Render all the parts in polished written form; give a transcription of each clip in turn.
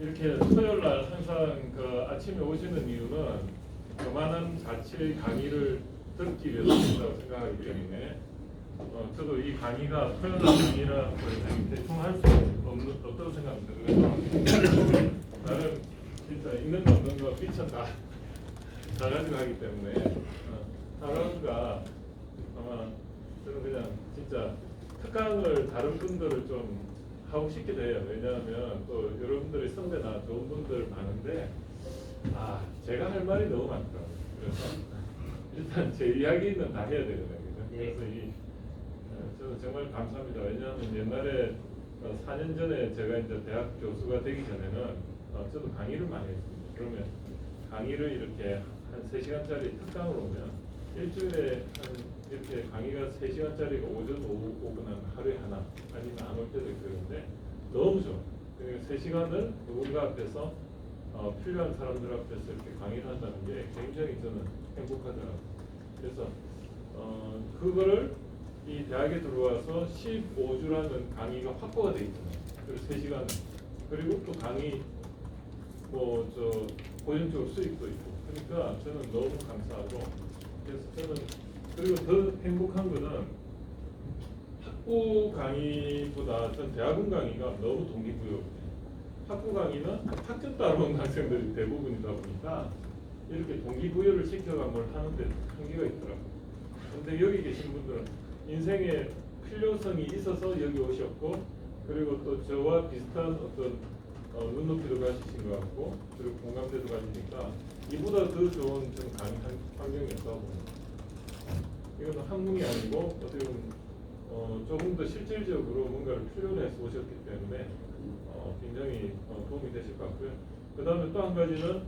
이렇게 토요일 날 항상 그 아침에 오시는 이유는 그만한 가치의 강의를 듣기 위해서라고 생각하기 때문에 저도 이 강의가 토요일 날 강의라 대충 할 수 없다고 생각합니다. 그래서 나는 진짜 있는 거 없는 거 미천 다 가지고 하기 때문에 하루가 아마 저는 그냥 진짜 특강을 다른 분들을 좀 하고 싶기도 해요. 왜냐하면 또 여러분들이 선배나 좋은 분들 많은데 제가 할 말이 너무 많더라고요. 그래서 일단 제 이야기는 다 해야 되거든요. 그죠? 그래서 저는 정말 감사합니다. 왜냐하면 옛날에 4년 전에 제가 이제 대학 교수가 되기 전에는 저도 강의를 많이 했습니다. 그러면 강의를 이렇게 한 3시간짜리 특강으로 오면 일주일에 한 이렇게 강의가 3시간짜리가 오전, 오후, 오거나 하루에 하나 아니면 안 올 때도 있고 그런데 너무 좋아. 그러니까 3시간을 누군가 앞에서 필요한 사람들 앞에서 이렇게 강의를 한다는 게 굉장히 저는 행복하더라고요. 그래서 그거를 이 대학에 들어와서 15주라는 강의가 확보가 돼 있잖아요. 그리고 3시간은 그리고 또 강의 고정적으로 수익도 있고 그러니까 저는 너무 감사하고 그래서 저는 그리고 더 행복한 거는 학부 강의보다 전 대학원 강의가 너무 동기부여해요. 학부 강의는 학점 따라온 학생들이 대부분이다 보니까 이렇게 동기부여를 시켜가 뭘 하는데 한계가 있더라고요. 근데 여기 계신 분들은 인생에 필요성이 있어서 여기 오셨고 그리고 또 저와 비슷한 어떤 눈높이도 가지신 것 같고 그리고 공감대도 가지니까 이보다 더 좋은 좀 강의 환경이 없다고 봅니다. 이건 학문이 아니고 어떻게 보면 조금 더 실질적으로 뭔가를 필요로 해서 오셨기 때문에 굉장히 도움이 되실 것 같고요. 그 다음에 또 한 가지는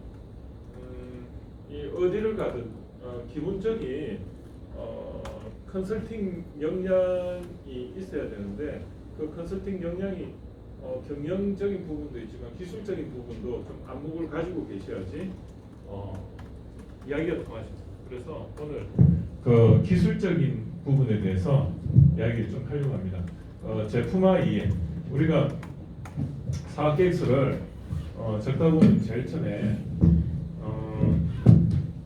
이 어디를 가든 기본적인 컨설팅 역량이 있어야 되는데 그 컨설팅 역량이 경영적인 부분도 있지만 기술적인 부분도 좀 안목을 가지고 계셔야지 이야기가 통하십니다. 그래서 오늘 그 기술적인 부분에 대해서 이야기를 좀 하려고 합니다. 제품화 이해 우리가 사업계획서를 적다 보면 제일 처음에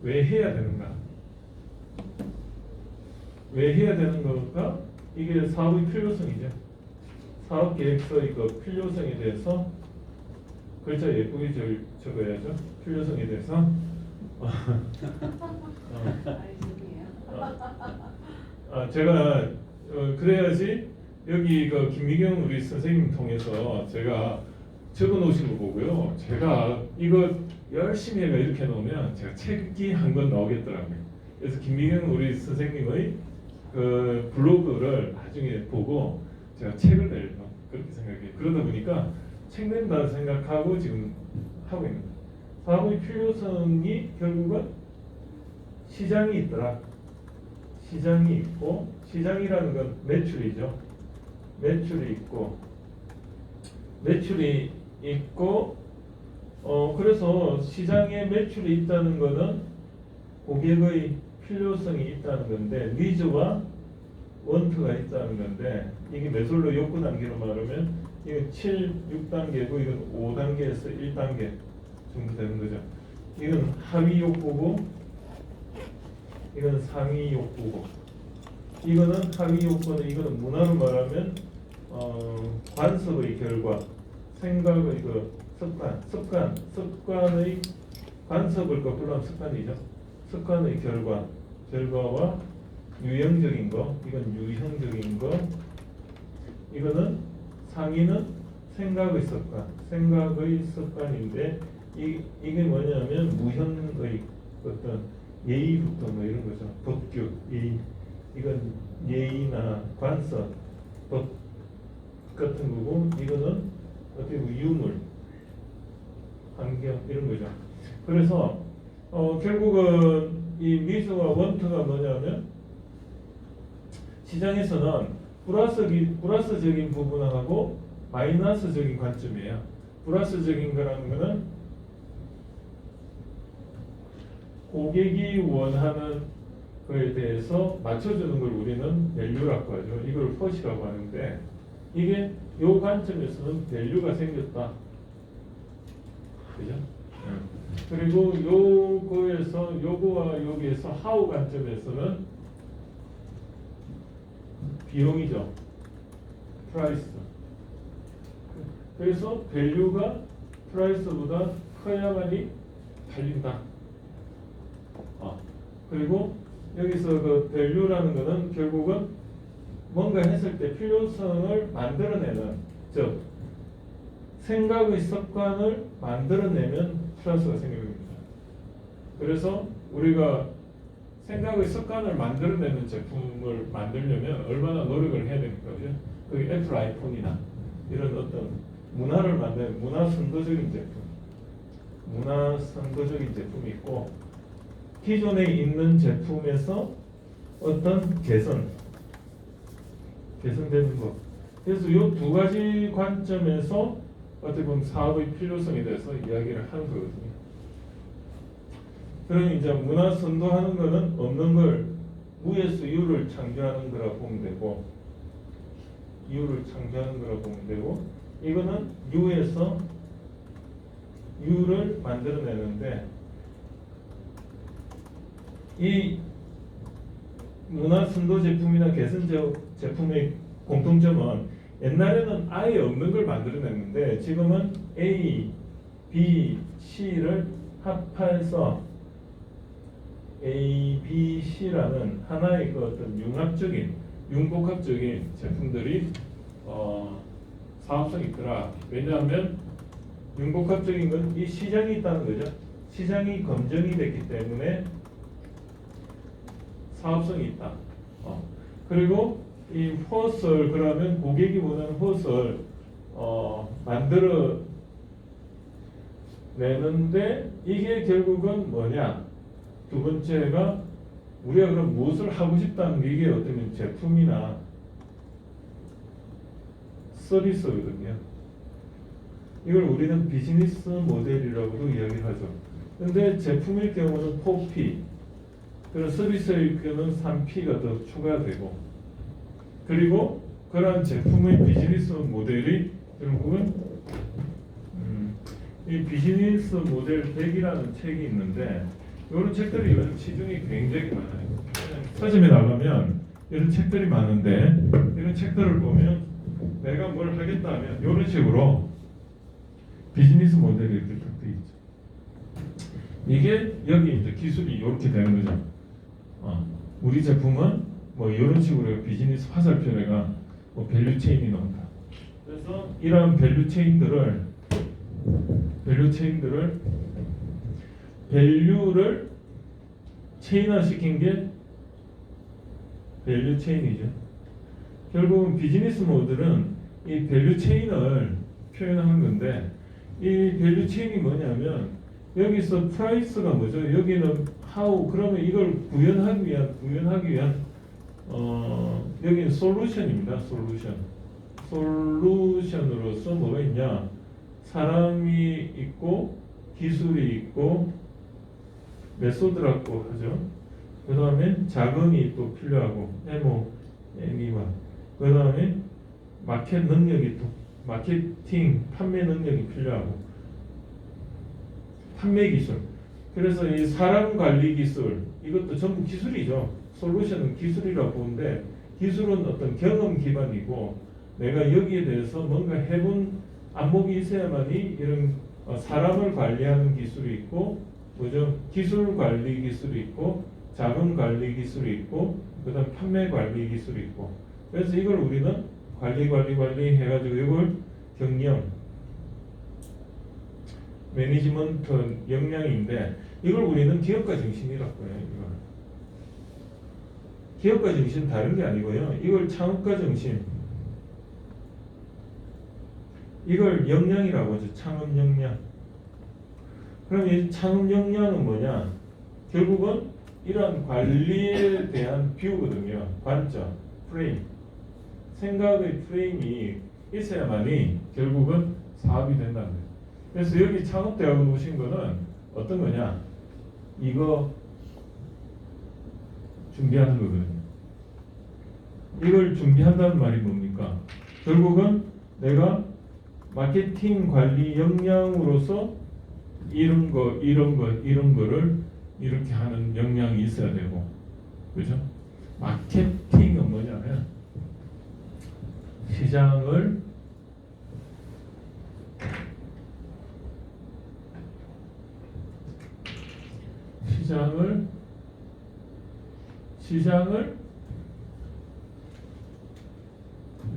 왜 해야 되는가? 왜 해야 되는 건가? 이게 사업의 필요성이죠. 사업계획서의 그 필요성에 대해서 글자 예쁘게 적어야죠. 필요성에 대해서 제가 그래야지 여기 그 김미경 우리 선생님 통해서 제가 적어 놓으신 거 보고요. 제가 이거 열심히 해가 이렇게 놓으면 제가 책이 한 권 나오겠더라고요. 그래서 김미경 우리 선생님의 그 블로그를 나중에 보고 제가 책을 내려고 그렇게 생각해요. 그러다 보니까 책 낸다 생각하고 지금 하고 있는 거예요. 사업의 필요성이 결국은 시장이 있더라. 시장이 있고 시장이라는 건 매출이죠. 매출이 있고 그래서 시장에 매출이 있다는 것은 고객의 필요성이 있다는 건데 니즈와 원트가 있다는 건데 이게 매솔로 욕구 단계로 말하면 이건 7, 6단계고 이건 5단계에서 1단계 정도 되는 거죠. 이건 하위 욕구고 이건 상위 욕구고 이거는 하위 욕구는 이거는 문화로 말하면 관습의 결과 생각의 그 습관의 관습을 거꾸로 하면 습관이죠. 습관의 결과와 유형적인 거 이건 유형적인 거 이거는 상위는 생각의 습관인데 이게 뭐냐면 무형의 어떤 예의부터 뭐 이런 거죠. 법규, 예의. 이건 예의나 관습, 법 같은 거고 이거는 어떻게 보면 유물, 환경 이런 거죠. 그래서 결국은 이 미수와 원투가 뭐냐면 시장에서는 플러스적인 부분하고 마이너스적인 관점이에요. 플러스적인 거라는 거는 고객이 원하는 거에 대해서 맞춰주는 걸 우리는 밸류라고 하죠. 이걸 컷이라고 하는데 이게 이 관점에서는 밸류가 생겼다. 그죠? 그리고 요거에서 요거와 여기에서 how 관점에서는 비용이죠. price. 그래서 value가 price보다 커야만이 팔린다. 그리고 여기서 그 value라는 거는 결국은 뭔가 했을 때 필요성을 만들어내는, 즉 생각의 습관을 만들어내면 플러스가 생깁니다. 그래서 우리가 생각의 습관을 만들어내는 제품을 만들려면 얼마나 노력을 해야 됩니까? 그죠? 그게 애플 아이폰이나 이런 어떤 문화를 만드는 문화 선도적인 제품, 문화 선도적인 제품이 있고, 기존에 있는 제품에서 어떤 개선되는 것. 그래서 이 두 가지 관점에서 어떻게 보면 사업의 필요성에 대해서 이야기를 하는 거거든요. 그럼 이제 문화 선도하는 거는 없는 걸 무에서 유를 창조하는 거라고 보면 되고, 유를 창조하는 거라고 보면 되고, 이거는 유에서 유를 만들어내는데, 이 문화 선도 제품이나 개선 제품의 공통점은 옛날에는 아예 없는 걸 만들어냈는데 지금은 A, B, C를 합해서 A, B, C라는 하나의 그 어떤 융복합적인 제품들이 사업성이 있더라. 왜냐하면 융복합적인 건 이 시장이 있다는 거죠. 시장이 검증이 됐기 때문에 사업성이 있다. 그리고 이 헛을 그러면 고객이 원하는 헛을 만들어 내는데 이게 결국은 뭐냐? 두 번째가 우리가 그럼 무엇을 하고 싶다는 게 이게 어쩌면 제품이나 서비스거든요. 이걸 우리는 비즈니스 모델이라고도 이야기를 하죠. 근데 제품일 경우는 4P, 그런 서비스일 경우는 3P가 더 추가되고, 그리고 그러한 제품의 비즈니스 모델이 결국은 이 비즈니스 모델 100이라는 책이 있는데 이런 책들이 요즘 시중에 굉장히 많아요. 서점에 나가면 이런 책들이 많은데 이런 책들을 보면 내가 뭘 하겠다 하면 이런 식으로 비즈니스 모델이 이렇게 딱 돼 있죠. 이게 여기 이제 기술이 이렇게 되는 거죠. 우리 제품은 뭐 이런 식으로 비즈니스 화살표가 뭐 밸류 체인이 나온다. 그래서 이러한 밸류 체인들을 밸류를 체인화 시킨 게 밸류 체인이죠. 결국은 비즈니스 모델은 이 밸류 체인을 표현하는 건데, 이 밸류 체인이 뭐냐면 여기서 프라이스가 뭐죠? 여기는 how, 그러면 이걸 구현하기 위한 여기는 솔루션입니다. 솔루션으로서 뭐가 있냐? 사람이 있고 기술이 있고 메소드라고 하죠. 그 다음에 자금이 또 필요하고 MO와 그 다음에 마케팅 판매 능력이 필요하고 판매 기술. 그래서 이 사람 관리 기술, 이것도 전부 기술이죠. 솔루션은 기술이라고 보는데, 기술은 어떤 경험 기반이고 내가 여기에 대해서 뭔가 해본 안목이 있어야만이 이런 사람을 관리하는 기술이 있고, 뭐죠? 기술 관리 기술이 있고, 자금 관리 기술이 있고, 그다음 판매 관리 기술이 있고. 그래서 이걸 우리는 관리 해가지고 이걸 경영, 매니지먼트 역량인데, 이걸 우리는 기업가 정신이라고 해요. 기업가 정신 다른 게 아니고요. 이걸 창업가 정신, 이걸 역량이라고 하죠. 창업 역량. 그럼 이 창업 역량은 뭐냐? 결국은 이런 관리에 대한 뷰거든요. 관점, 프레임. 생각의 프레임이 있어야만이 결국은 사업이 된다는 거예요. 그래서 여기 창업대학을 오신 거는 어떤 거냐? 이거 준비하는 거거든요. 이걸 준비한다는 말이 뭡니까? 결국은 내가 마케팅 관리 역량으로서 이런 거를 이렇게 하는 역량이 있어야 되고, 그죠? 마케팅은 뭐냐면 시장을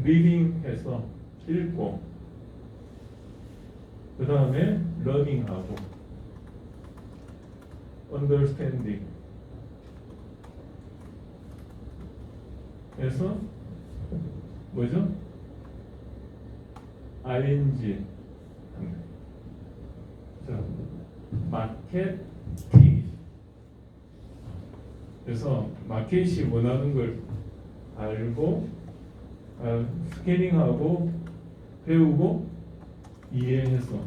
리딩해서 읽고, 그 다음에 러닝하고, understanding 해서 뭐죠? ing 마케팅. 그래서 마켓이 원하는 걸 알고, 스캐닝하고, 배우고, 이해해서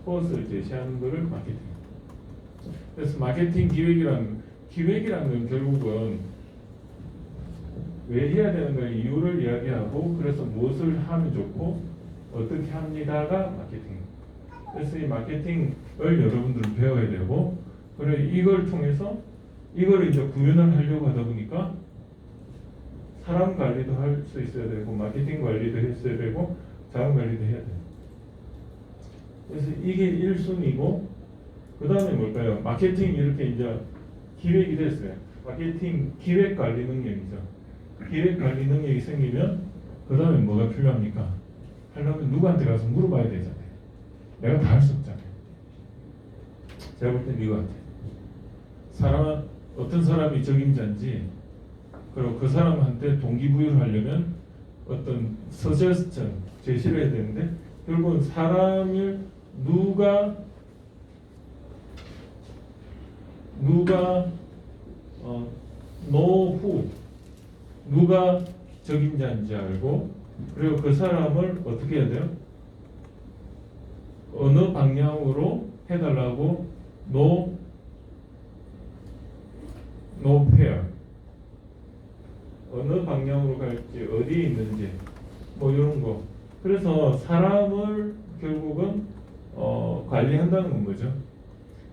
코스를 제시하는 것을 마케팅. 그래서 마케팅 기획이라는 건 결국은 왜 해야 되는 거예요? 이유를 이야기하고, 그래서 무엇을 하면 좋고 어떻게 합니다가 마케팅. 그래서 이 마케팅을 여러분들은 배워야 되고, 그래 이걸 통해서 이걸 이제 구현을 하려고 하다 보니까 사람 관리도 할 수 있어야 되고, 마케팅 관리도 했어야 되고, 자원 관리도 해야 돼요. 그래서 이게 1순위고, 그 다음에 뭘까요? 마케팅 이렇게 이제 기획이 됐어요. 마케팅 기획 관리 능력이죠. 기획 관리 능력이 생기면 그 다음에 뭐가 필요합니까? 하려면 누구한테 가서 물어봐야 되잖아요. 내가 다 할 수 없잖아요. 제가 볼 땐 이거 같아요. 어떤 사람이 적임자인지, 그리고 그 사람한테 동기부여를 하려면 어떤 서제스천 제시를 해야 되는데, 결국은 사람을 누가 노후 누가 적임자인지 알고, 그리고 그 사람을 어떻게 해야 돼요? 어느 방향으로 해달라고 페어 어느 방향으로 갈지, 어디에 있는지, 뭐 이런 거. 그래서 사람을 결국은 관리한다는 건 거죠.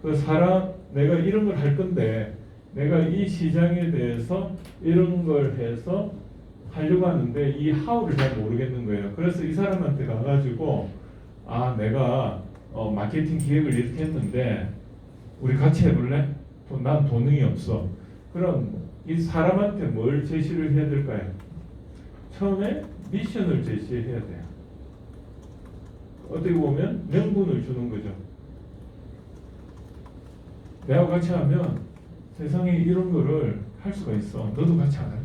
그 사람, 내가 이런 걸 할 건데, 내가 이 시장에 대해서 이런 걸 해서 하려고 하는데 이 how를 잘 모르겠는 거예요. 그래서 이 사람한테 가가지고, 내가 마케팅 기획을 이렇게 했는데 우리 같이 해볼래? 난 돈이 없어. 그럼 이 사람한테 뭘 제시를 해야 될까요? 처음에 미션을 제시해야 돼요. 어떻게 보면 명분을 주는 거죠. 내가 같이 하면 세상에 이런 거를 할 수가 있어. 너도 같이 안 할래?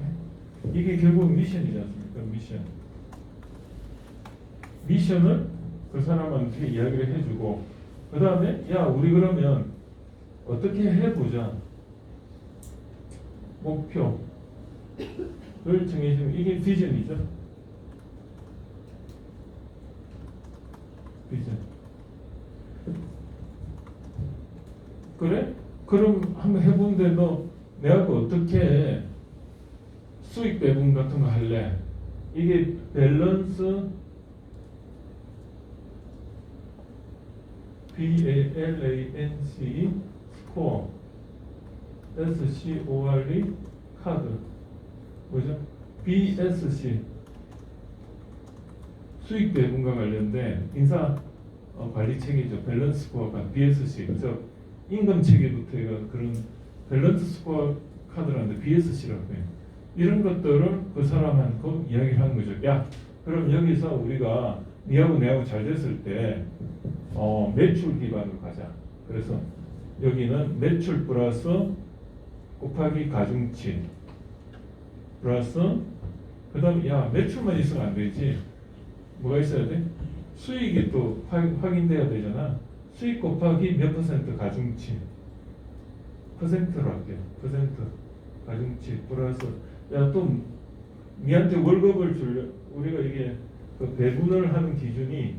이게 결국 미션이지 않습니까? 미션을 그 사람한테 이야기를 해주고, 그 다음에 야 우리 그러면 어떻게 해보자. 목표를 정해주면 이게 비전이죠. 비전. 그래? 그럼 한번 해본데도 내가 어떻게 수익 배분 같은 거 할래? 이게 밸런스 BALANC 스코어 SCORE 카드 뭐죠? BSC 수익 배분과 관련된 인사 관리 체계죠. 밸런스 스코어가 BSC 그래서 임금 체계부터 그런 밸런스 스코어 카드라는데 BSC라고 해요. 이런 것들을 그 사람한테 이야기를 하는 거죠. 야, 그럼 여기서 우리가 니하고 내하고 잘 됐을 때 매출 기반으로 가자. 그래서 여기는 매출 플러스 곱하기 가중치 플러스 그 다음에 야 매출만 있으면 안 되지. 뭐가 있어야 돼? 수익이 또 확인돼야 되잖아. 수익 곱하기 몇 퍼센트 가중치 퍼센트로 할게요. 퍼센트 가중치 플러스 야 또 니한테 월급을 줄려. 우리가 이게 그 배분을 하는 기준이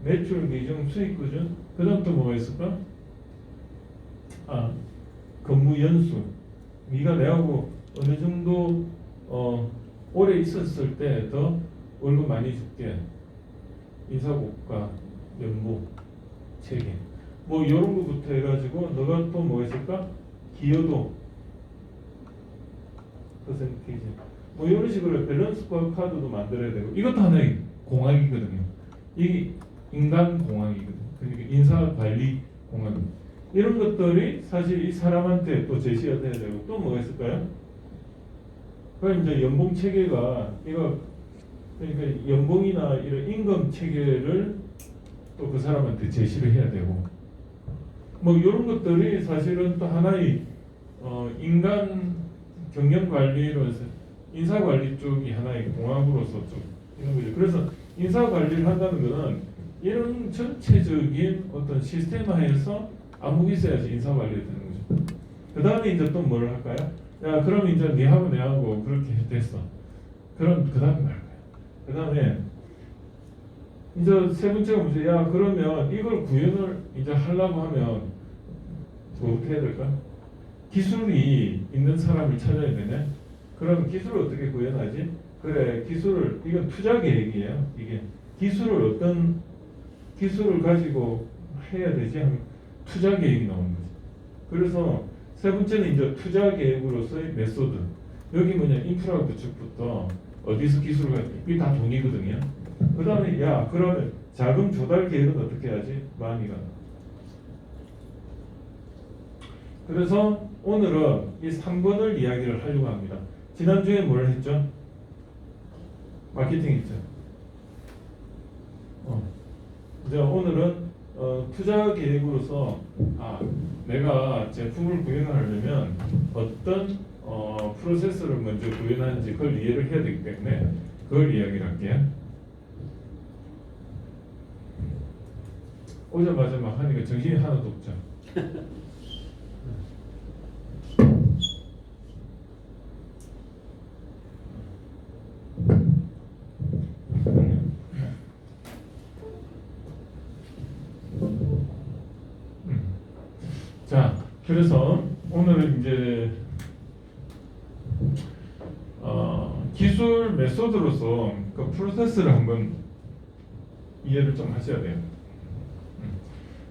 매출 기준, 수익 기준, 그 다음 또 뭐가 있을까? 근무 연수. 네가 내하고 어느 정도 오래 있었을 때 더 월급 많이 줄게. 인사고가 연봉. 체계. 뭐 이런 거부터 해가지고 너가 또 뭐가 있을까? 기여도 퍼센티지. 뭐 이런 식으로 밸런스 카드도 만들어야 되고 이것도 하나의 공학이거든요. 이 인간 공학이거든요. 그러니까 인사 관리 공학. 이런 것들이 사실 이 사람한테 또 제시가 돼야 되고 또 뭐가 있을까요? 그럼 이제 연봉 체계가 이거 그러니까 연봉이나 이런 임금 체계를 또 그 사람한테 제시를 해야 되고 뭐 이런 것들이 사실은 또 하나의 인간 경영 관리로서 인사 관리 쪽이 하나의 공학으로서 좀 있는 거죠. 그래서 인사 관리를 한다는 것은 이런 전체적인 어떤 시스템화해서 안목이 있어야지 인사 관리가 되는 거죠. 그 다음에 이제 또 뭘 할까요? 야, 그럼 이제 니하고 내하고 그렇게 됐어. 그럼 그 다음에 말 거야. 그 다음에 이제 세 번째가 뭐지? 야, 그러면 이걸 구현을 이제 하려고 하면 어떻게 해야 될까? 기술이 있는 사람을 찾아야 되네. 그럼 기술을 어떻게 구현하지? 그래, 기술을 이건 투자 계획이에요. 이게 기술을 어떤 기술을 가지고 해야 되지 하면 투자 계획이 나오는 거지. 그래서 세 번째는 이제 투자 계획으로서의 메소드. 여기 뭐냐 인프라 구축부터 어디서 기술을 가지고 이게 다 돈이거든요. 그 다음에 야 그러면 자금 조달 계획은 어떻게 하지? 많이가. 그래서 오늘은 이 3번을 이야기를 하려고 합니다. 지난주에 뭘 했죠? 마케팅 했죠. 이제 오늘은 투자 계획으로서 내가 제품을 구현하려면 어떤 프로세스를 먼저 구현하는지 그걸 이해를 해야 되기 때문에 그걸 이야기를 할게요. 오자마자 막 하니까 정신이 하나도 없죠. 자, 그래서 오늘은 이제 기술 메소드로서 그 프로세스를 한번 이해를 좀 하셔야 돼요.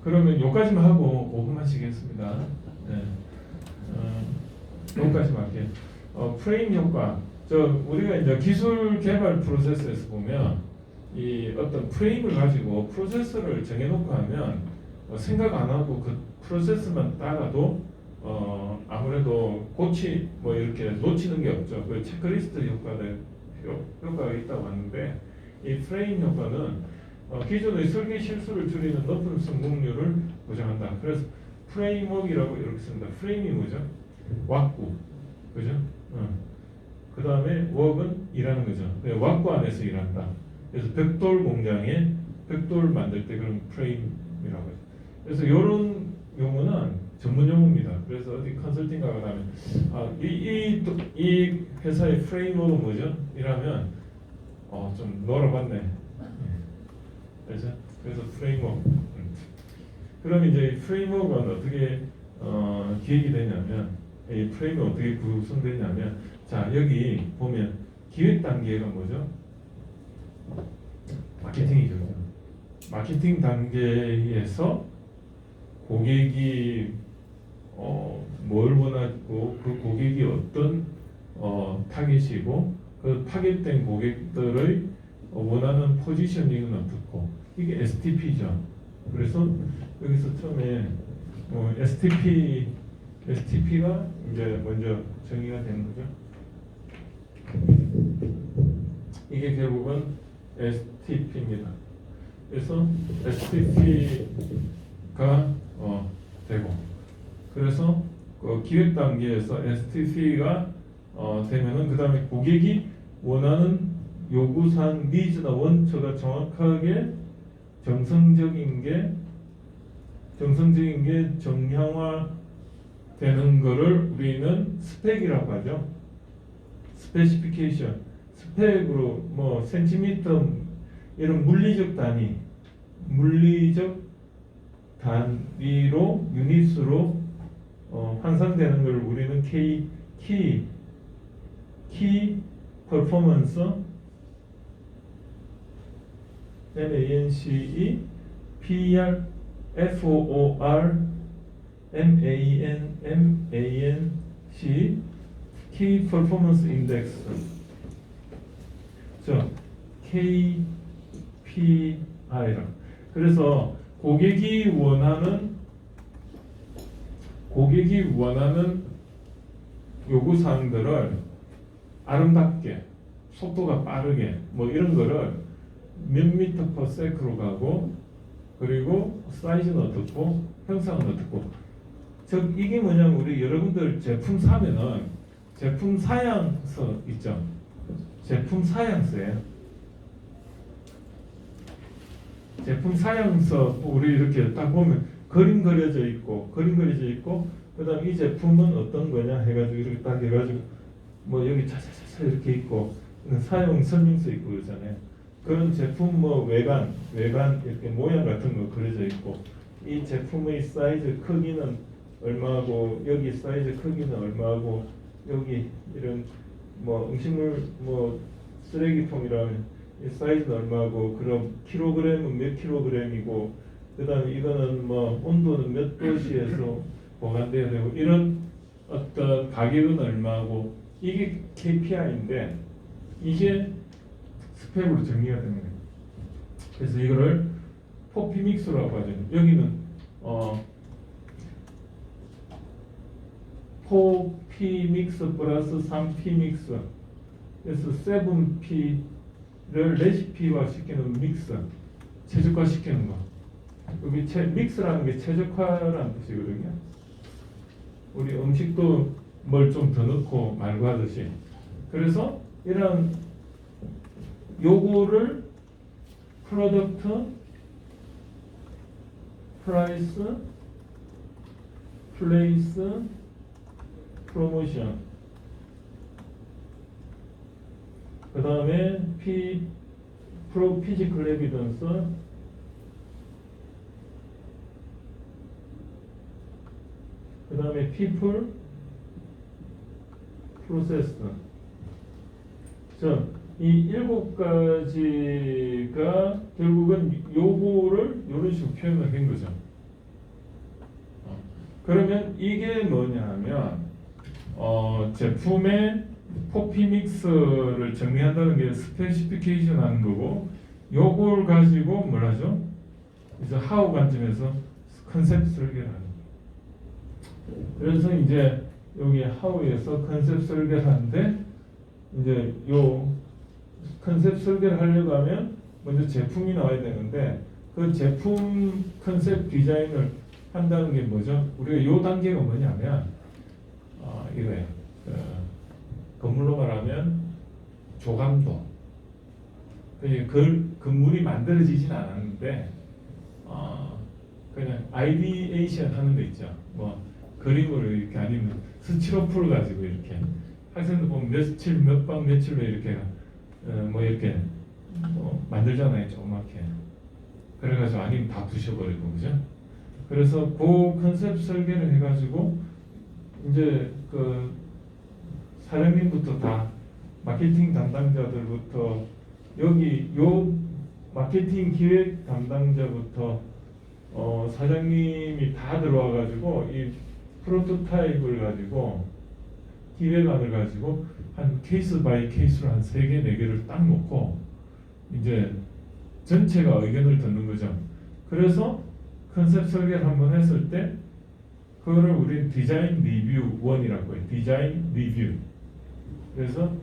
그러면 여기까지만 하고 5분만 쉬겠습니다. 네. 여기까지만 할게요. 프레임 효과. 우리가 이제 기술 개발 프로세스에서 보면 이 어떤 프레임을 가지고 프로세스를 정해놓고 하면 생각 안 하고 그 프로세스만 따라도 아무래도 뭐 이렇게 놓치는 게 없죠. 그 체크리스트 효과가 있다고 하는데 이 프레임 효과는 기존의 설계 실수를 줄이는 높은 성공률을 보장한다. 그래서 프레임워크라고 이렇게 씁니다. 프레임이 뭐죠? 왁구, 그죠? 그 다음에 웍은 일하는 거죠. 네, 왁구 안에서 일한다. 그래서 벽돌 공장에 벽돌 만들 때 그런 프레임이라고 하죠. 그래서 이런 용어는 전문 용어입니다. 그래서 어디 컨설팅 가고 나면 이 회사의 프레임워크는 뭐죠? 이라면 좀 놀아봤네. 그래서 프레임워크. 그럼 이제 프레임워크는 어떻게 기획이 되냐면 이 프레임워크 어떻게 구성되냐면 자 여기 보면 기획 단계가 뭐죠? 마케팅이죠. 마케팅 단계에서 고객이 뭘 원하고 그 고객이 어떤 타겟이고 그 타겟된 고객들의 원하는 포지셔닝은 어떻고 이게 STP죠. 그래서 여기서 처음에 STP가 이제 먼저 정의가 되는 거죠. 이게 결국은 STP입니다. 그래서 STP가 되고 그래서 그 기획 단계에서 STP가 되면은 그 다음에 고객이 원하는 요구사항 니즈나 원처가 정확하게 정성적인 게 정형화 되는 거를 우리는 스펙이라고 하죠. 스페시피케이션. 스펙으로 뭐 센티미터 이런 물리적 단위로 유닛으로 환산되는 걸 우리는 키 퍼포먼스 MANCE PER FORMANC Key Performance Index. 저 KPI라. 그래서 고객이 원하는 요구 사항들을 아름답게, 속도가 빠르게, 뭐 이런 거를 몇 미터 퍼 세크로 가고, 그리고 사이즈는 어떻고, 형상은 어떻고. 즉 이게 뭐냐면 우리 여러분들 제품 사면은 제품 사양서 있죠. 제품 사양서예요. 제품 사양서 우리 이렇게 딱 보면 그림 그려져 있고, 그다음 이 제품은 어떤 거냐 해가지고 이렇게 딱 해가지고 뭐 여기 차차차차 이렇게 있고 사용 설명서 있고 그러잖아요. 그런 제품 뭐 외관 이렇게 모양 같은 거 그려져 있고, 이 제품의 사이즈 크기는 얼마고, 여기 사이즈 크기는 얼마고, 여기 이런 뭐 음식물 뭐 쓰레기통이라면 이 사이즈는 얼마고, 그럼 킬로그램은 몇 킬로그램이고, 그다음에 이거는 뭐 온도는 몇 도씨에서 보관돼야 되고, 이런 어떤 가격은 얼마고, 이게 KPI인데 이게 스펙으로 정리가 되는 거예요. 그래서 이거를 포피믹스라고 하죠. 여기는 포피믹스 플러스 3피믹스, 그래서 7P를 레시피화 시키는 믹스, 최적화 시키는 거. 여기 믹스라는 게 최적화라는 뜻이거든요. 우리 음식도 뭘 좀 더 넣고 말고 하듯이. 그래서 이런 요거를 프로덕트, 프라이스, 플레이스, 프로모션, 그 다음에 피지컬 에비던스, 그 다음에 people, process. 이 7가지가 결국은 요거를 이런 식으로 표현을 한 거죠. 그러면 이게 뭐냐면 제품의 포피믹스를 정리한다는 게 스페시피케이션 하는 거고, 요걸 가지고 뭘 하죠? 이제 하우 관점에서 컨셉 설계를 하는 거예요. 그래서 이제 여기 하우에서 컨셉 설계를 하는데, 이제 요 컨셉 설계를 하려고 하면 먼저 제품이 나와야 되는데, 그 제품 컨셉 디자인을 한다는 게 뭐죠? 우리가 요 단계가 뭐냐면 이거예요. 건물로 말하면 조감도. 그 건물이 만들어지진 않았는데 그냥 아이디에이션 하는 거 있죠. 뭐 그림으로 이렇게, 아니면 스티로폴 가지고 이렇게 학생들 보면 며칠 몇 박 며칠로 이렇게 뭐 이렇게 뭐 만들잖아요, 조그맣게. 그래가지고 아니면 다 부셔버리고, 그죠? 그래서 그 컨셉 설계를 해가지고 이제 그 사장님부터 다, 마케팅 담당자들부터, 여기 요 마케팅 기획 담당자부터 사장님이 다 들어와가지고 이 프로토타입을 가지고, 기획안을 가지고 한 케이스 바이 케이스로 한 3개, 4개를 딱 놓고 이제 전체가 의견을 듣는 거죠. 그래서 컨셉 설계를 한번 했을 때 그거를 우리 디자인 리뷰 1이라고 해요. 디자인 리뷰. 그래서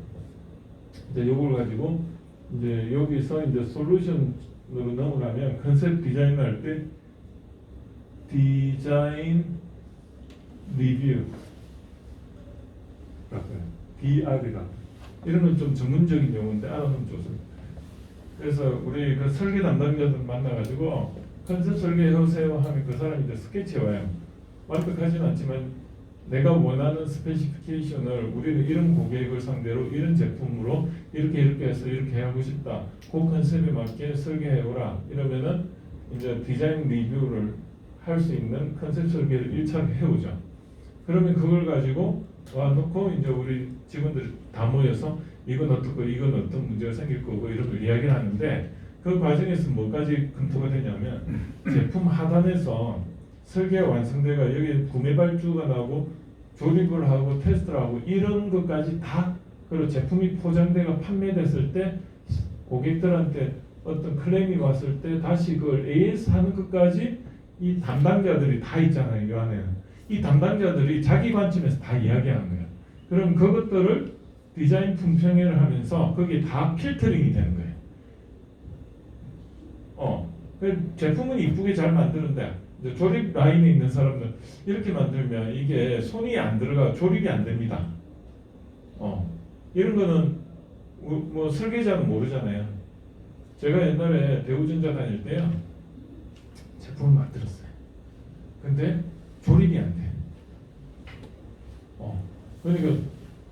이제 요걸 가지고 이제 여기서 이제 솔루션으로 넘어가면, 컨셉 디자인을 할 때 디자인 리뷰 DR이라, 이런 건 좀 전문적인 용어인데 알아놓으면 좋습니다. 그래서 우리 그 설계 담당자들 만나가지고 컨셉 설계 해오세요 하면 그 사람이 이제 스케치해 와요. 완벽하지는 않지만 내가 원하는 스페시피케이션을, 우리는 이런 고객을 상대로 이런 제품으로 이렇게 해서 이렇게 하고 싶다, 그 컨셉에 맞게 설계해 오라, 이러면은 이제 디자인 리뷰를 할 수 있는 컨셉 설계를 1차로 해오죠. 그러면 그걸 가지고 와놓고 이제 우리 직원들이 다 모여서 이건 어떻고 이건 어떤 문제가 생길 거고 이런 걸 이야기를 하는데, 그 과정에서 뭐까지 검토가 되냐면 제품 하단에서 설계가 완성돼가 여기 구매 발주가 나고 조립을 하고 테스트를 하고 이런 것까지 다, 그리고 제품이 포장돼가 판매됐을 때 고객들한테 어떤 클레임이 왔을 때 다시 그걸 AS 하는 것까지 이 담당자들이 다 있잖아요. 이 안에는 이 담당자들이 자기 관점에서 다 이야기하는 거예요. 그럼 그것들을 디자인 품평회를 하면서 거기에 다 필터링이 되는 거예요. 제품은 이쁘게 잘 만드는데 이제 조립 라인에 있는 사람들 이렇게 만들면 이게 손이 안 들어가 조립이 안 됩니다. 이런 거는 뭐 설계자는 모르잖아요. 제가 옛날에 대우전자 다닐 때요 제품을 만들었어요. 근데 조립이 안 돼. 그러니까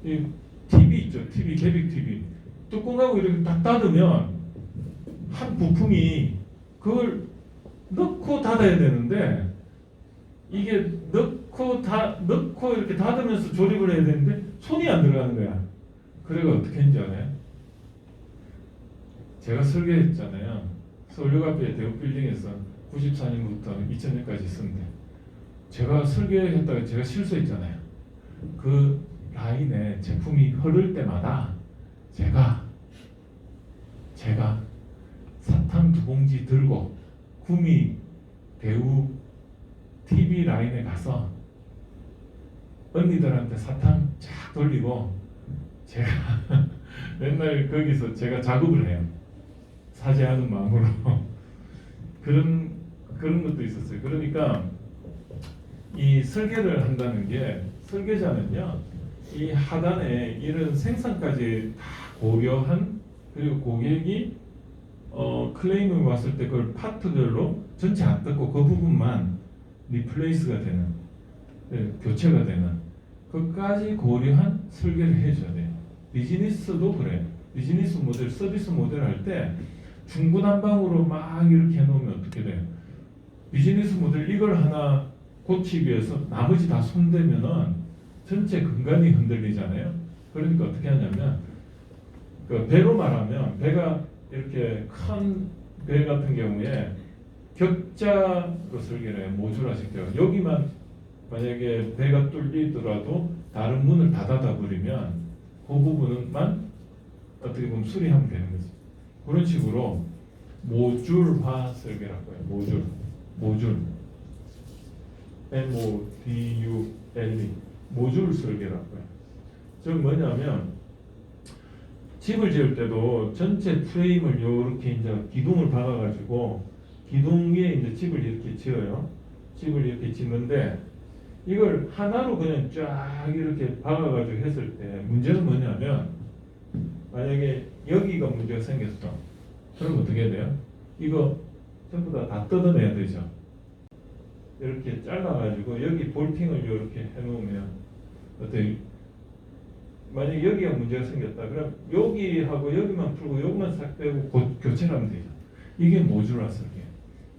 이 TV 있죠, TV, 계빅 TV 뚜껑하고 이렇게 딱 닫으면 한 부품이 그걸 넣고 닫아야 되는데 이게 넣고 이렇게 닫으면서 조립을 해야 되는데 손이 안 들어가는 거야. 그래가 어떻게 했는지 알아요? 제가 설계했잖아요. 서울역앞에 대우빌딩에서 94년부터 2000년까지 있었는데 제가 설계했다가 제가 실수했잖아요. 그 라인에 제품이 흐를 때마다 제가 사탕 2봉지 들고 구미 대우 TV 라인에 가서 언니들한테 사탕 쫙 돌리고 제가 맨날 거기서 제가 작업을 해요. 사죄하는 마음으로 그런 것도 있었어요. 그러니까 이 설계를 한다는 게 설계자는요 이 하단에 이런 생산까지 다 고려한, 그리고 고객이 클레임이 왔을 때 그걸 파트별로 전체 안 뜯고 그 부분만 리플레이스가 되는, 교체가 되는 그까지 고려한 설계를 해줘야 돼요. 비즈니스도 그래요. 비즈니스 모델, 서비스 모델 할 때 중구난방으로 막 이렇게 해놓으면 어떻게 돼요? 비즈니스 모델 이걸 하나 고치기 위해서 나머지 다 손대면은 전체 근간이 흔들리잖아요. 그러니까 어떻게 하냐면 그 배로 말하면 배가 이렇게 큰 배 같은 경우에 격자로 설계를 해요. 모듈화시켜요. 여기만 만약에 배가 뚫리더라도 다른 문을 다 닫아버리면 그 부분만 어떻게 보면 수리하면 되는 거지. 그런 식으로 모듈화 설계라고 해요. 모듈 MODULE 모듈 설계라고 해요. 즉 뭐냐면 집을 지을 때도 전체 프레임을 이렇게 이제 기둥을 박아가지고 기둥에 이제 집을 이렇게 지어요. 집을 이렇게 짓는데 이걸 하나로 그냥 쫙 이렇게 박아가지고 했을 때 문제는 뭐냐면 만약에 여기가 문제가 생겼어. 그럼 어떻게 해야 돼요? 이거 전부 다 뜯어내야 되죠. 이렇게 잘라가지고 여기 볼팅을 이렇게 해놓으면 어떻게 만약에 여기가 문제가 생겼다. 그럼 여기하고 여기만 풀고 여기만 싹 빼고 교체를 하면 되죠. 이게 모듈화 설계.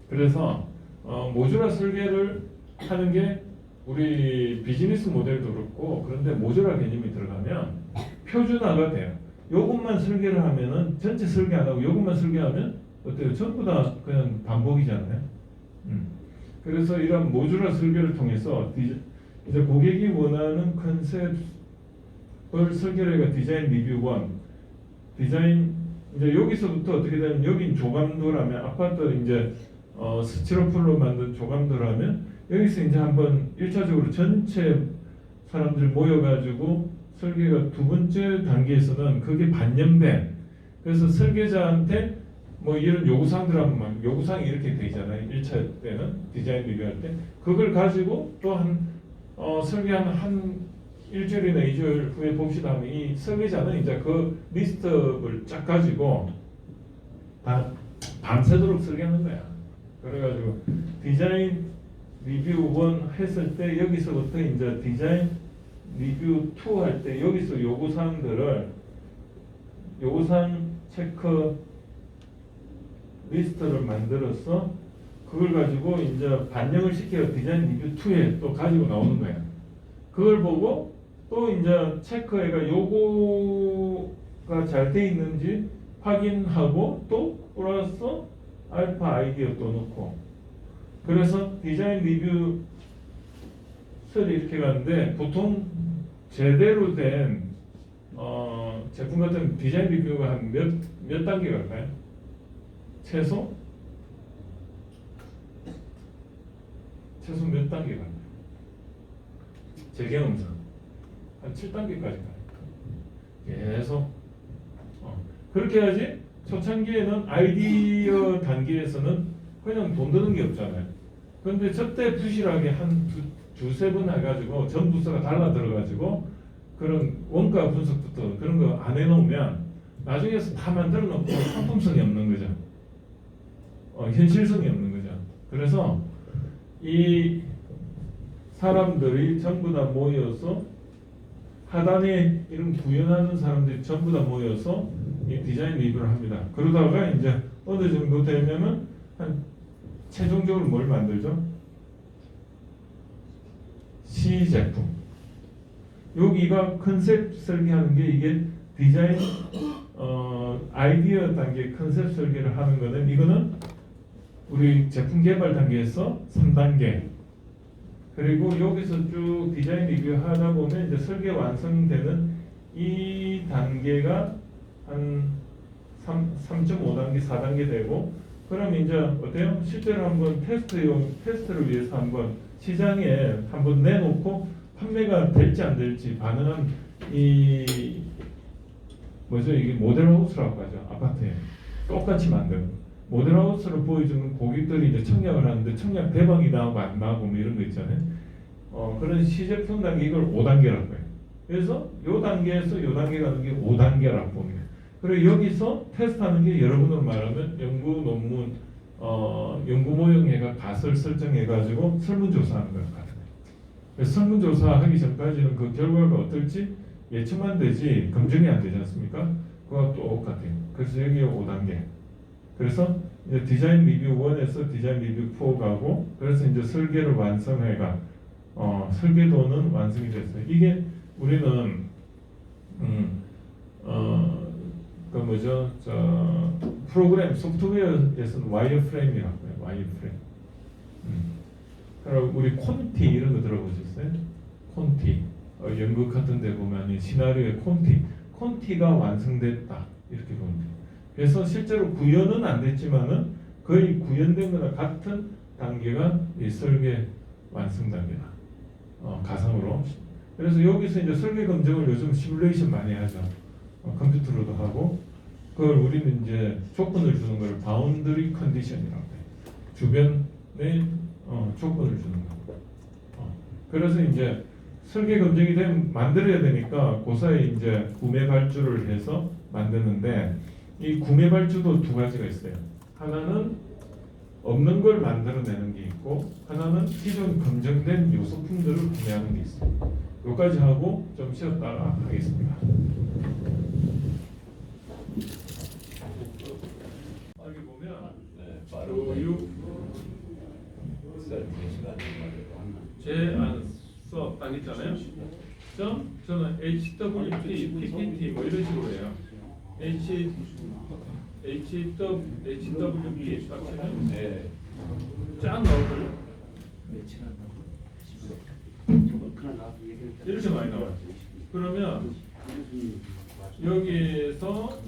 그래서 모듈화 설계를 하는 게 우리 비즈니스 모델도 그렇고, 그런데 모듈화 개념이 들어가면 표준화가 돼요. 요것만 설계를 하면은 전체 설계 안 하고 요것만 설계하면 어때요? 전부 다 그냥 반복이잖아요. 그래서 이런 모듈화 설계를 통해서 이제 고객이 원하는 컨셉을 설계를 해가 디자인 리뷰 1, 디자인 이제 여기서부터 어떻게 되면 여긴 조감도라면 아파트 이제 스티로폴로 만든 조감도라면 여기서 이제 한번 1차적으로 전체 사람들 모여가지고 설계가 두 번째 단계에서는 그게 반영된, 그래서 설계자한테 뭐 이런 요구사항들 하면 요구사항이 이렇게 되잖아요. 1차 때는 디자인 리뷰할 때 그걸 가지고 또 설계하는 한 일주일이나 2주일 후에 봅시다 하면 이 설계자는 이제 그 리스트를 쫙 가지고 다 밤새도록 설계하는 거야. 그래가지고 디자인 리뷰 1 했을 때 여기서부터 이제 디자인 리뷰 2 할 때 여기서 요구사항들을 요구사항 체크 리스트를 만들어서 그걸 가지고 이제 반영을 시켜 디자인 리뷰 2에 또 가지고 나오는 거야. 그걸 보고 또 이제 체크해가 요거가 잘 돼 있는지 확인하고 또 플러스 알파 아이디어 또 넣고 그래서 디자인 리뷰 설이 이렇게 가는데 보통 제대로 된 제품 같은 디자인 리뷰가 한 몇 단계 갈까요? 최소 몇 단계 갈까요? 제 경험상 한 7단계까지 가요. 계속 그렇게 해야지. 초창기에는 아이디어 단계에서는 그냥 돈 드는 게 없잖아요. 그런데 저때 부실하게 한 두세 번 해가지고 전 부서가 달라 들어가지고 그런 원가 분석부터 그런 거 안 해놓으면 나중에서 다 만들어 놓고 상품성이 없는 거죠. 현실성이 없는 거죠. 그래서 이 사람들이 전부 다 모여서 하단에 이런 구현하는 사람들이 전부 다 모여서 이 디자인 리뷰를 합니다. 그러다가 이제 어느 정도 되면은 한 최종적으로 뭘 만들죠? 시제품. 여기가 컨셉 설계하는 게 이게 디자인 아이디어 단계 컨셉 설계를 하는 거는 이거는 우리 제품 개발 단계에서 3단계. 그리고 여기서 쭉 디자인 리뷰 하다 보면 이제 설계 완성되는 이 단계가 한 3.5단계, 4단계 되고, 그럼 이제 어때요? 실제로 한번 테스트를 위해서 한번 시장에 한번 내놓고 판매가 될지 안 될지 반응한 이 뭐죠? 이게 모델하우스라고 하죠. 아파트에 똑같이 만든 모델하우스를 보여주는 고객들이 이제 청약을 하는데 청약 대박이 나오고 안 나오고 뭐 이런 거 있잖아요. 그런 시제품 단계 이걸 5단계라고 해요. 그래서 요 단계에서 요 단계 가는 게 5단계라고 봅니다. 그리고 여기서 테스트하는 게 여러분으로 말하면 연구 논문, 연구 모형해가 가설 설정해가지고 설문조사하는 것 같아요. 그래서 설문조사하기 전까지는 그 결과가 어떨지 예측만 되지 검증이 안 되지 않습니까? 그거 똑같아요. 그래서 여기 5단계. 그래서 이제 디자인 리뷰 1에서 디자인 리뷰 4 가고, 그래서 이제 설계를 완성해가 설계도는 완성이 됐어요. 이게 우리는 그 뭐죠? 프로그램 소프트웨어에서는 와이어프레임이라고 해요. 와이어프레임. 그리고 우리 콘티 이런 거 들어보셨어요? 콘티. 연극 같은 데 보면 시나리오에 콘티가 완성됐다 이렇게 보면 돼요. 그래서 실제로 구현은 안 됐지만은 거의 구현된 거나 같은 단계가 이 설계 완성 단계다. 가상으로. 그래서 여기서 이제 설계 검증을 요즘 시뮬레이션 많이 하죠. 컴퓨터로도 하고, 그걸 우리는 이제 조건을 주는 걸 바운더리 컨디션이라고 해요. 주변에 조건을 주는 거. 그래서 이제 설계 검증이 되면 만들어야 되니까 그 사이에 이제 구매 발주를 해서 만드는데, 이 구매 발주도 두 가지가 있어요. 하나는 없는 걸 만들어내는 게 있고, 하나는 기존 검증된 요소품들을 구매하는 게 있어요. 여기까지 하고 좀 쉬었다가 하겠습니다. 여기 보면 교육 제안서 딱 있잖아요. 저는 HWP, PPT 뭐 이런 식으로 해요. HWP 딱 치면 짠 넣어요. 이렇게 많이 나와요. 그러면 여기에서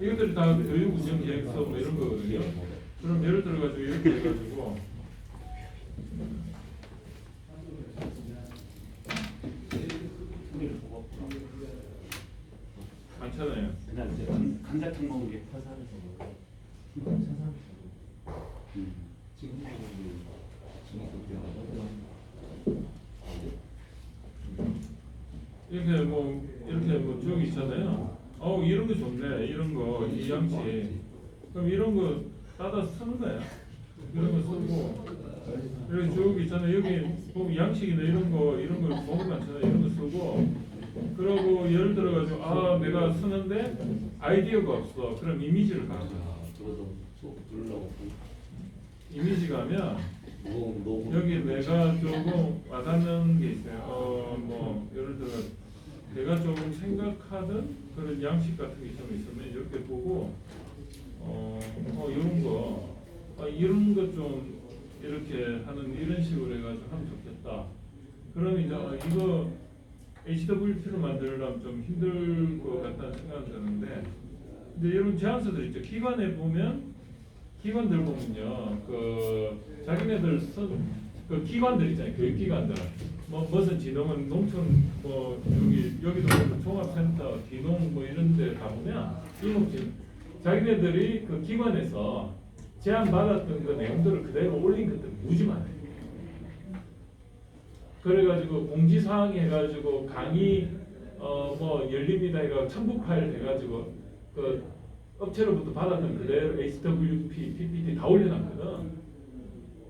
이것들이 다 교육 운영 계획서 뭐 이런 거거든요. 그럼 예를 들어가지고 이렇게 해가지고 많잖아요. 감자탕 먹은 게 화살에서 이렇게 뭐 쭉 있잖아요. 이런 거 좋네. 이런 거 이 양식. 그럼 이런 거 따다 쓰는 거야. 이런 거 쓰고 이렇게 쭉 있잖아요. 여기 보면 양식이나 이런 거 너무 많잖아요. 이런 거 쓰고. 그러고 예를 들어가지고 내가 쓰는데 아이디어가 없어. 그럼 이미지를 가져. 이미지 가면 여기 내가 조금 와닿는 게 있어요. 뭐 예를 들어 내가 조금 생각하던 그런 양식 같은 게 좀 있으면 이렇게 보고 이런 거 이런 것 좀 이렇게 하는 이런 식으로 해가지고 하면 좋겠다. 그럼 이제 이거 HWP로 만들려면 좀 힘들 것 같다는 생각이 드는데, 근데 이런 제안서들 있죠. 기관들 보면요, 그 자기네들 그 기관들 있잖아요. 교육기관들. 뭐 무슨 진흥은 농촌 뭐 여기도 보면 종합센터, 기농 뭐 이런데 가보면 이목진 자기네들이 그 기관에서 제안 받았던 그 내용들을 그대로 올린 것들 무지 많아요. 그래가지고 공지사항 해가지고 강의 뭐 열립니다 해가 첨부 파일 해가지고 그 업체로부터 받았던 그대로 HWP, PPT 다 올려놨거든.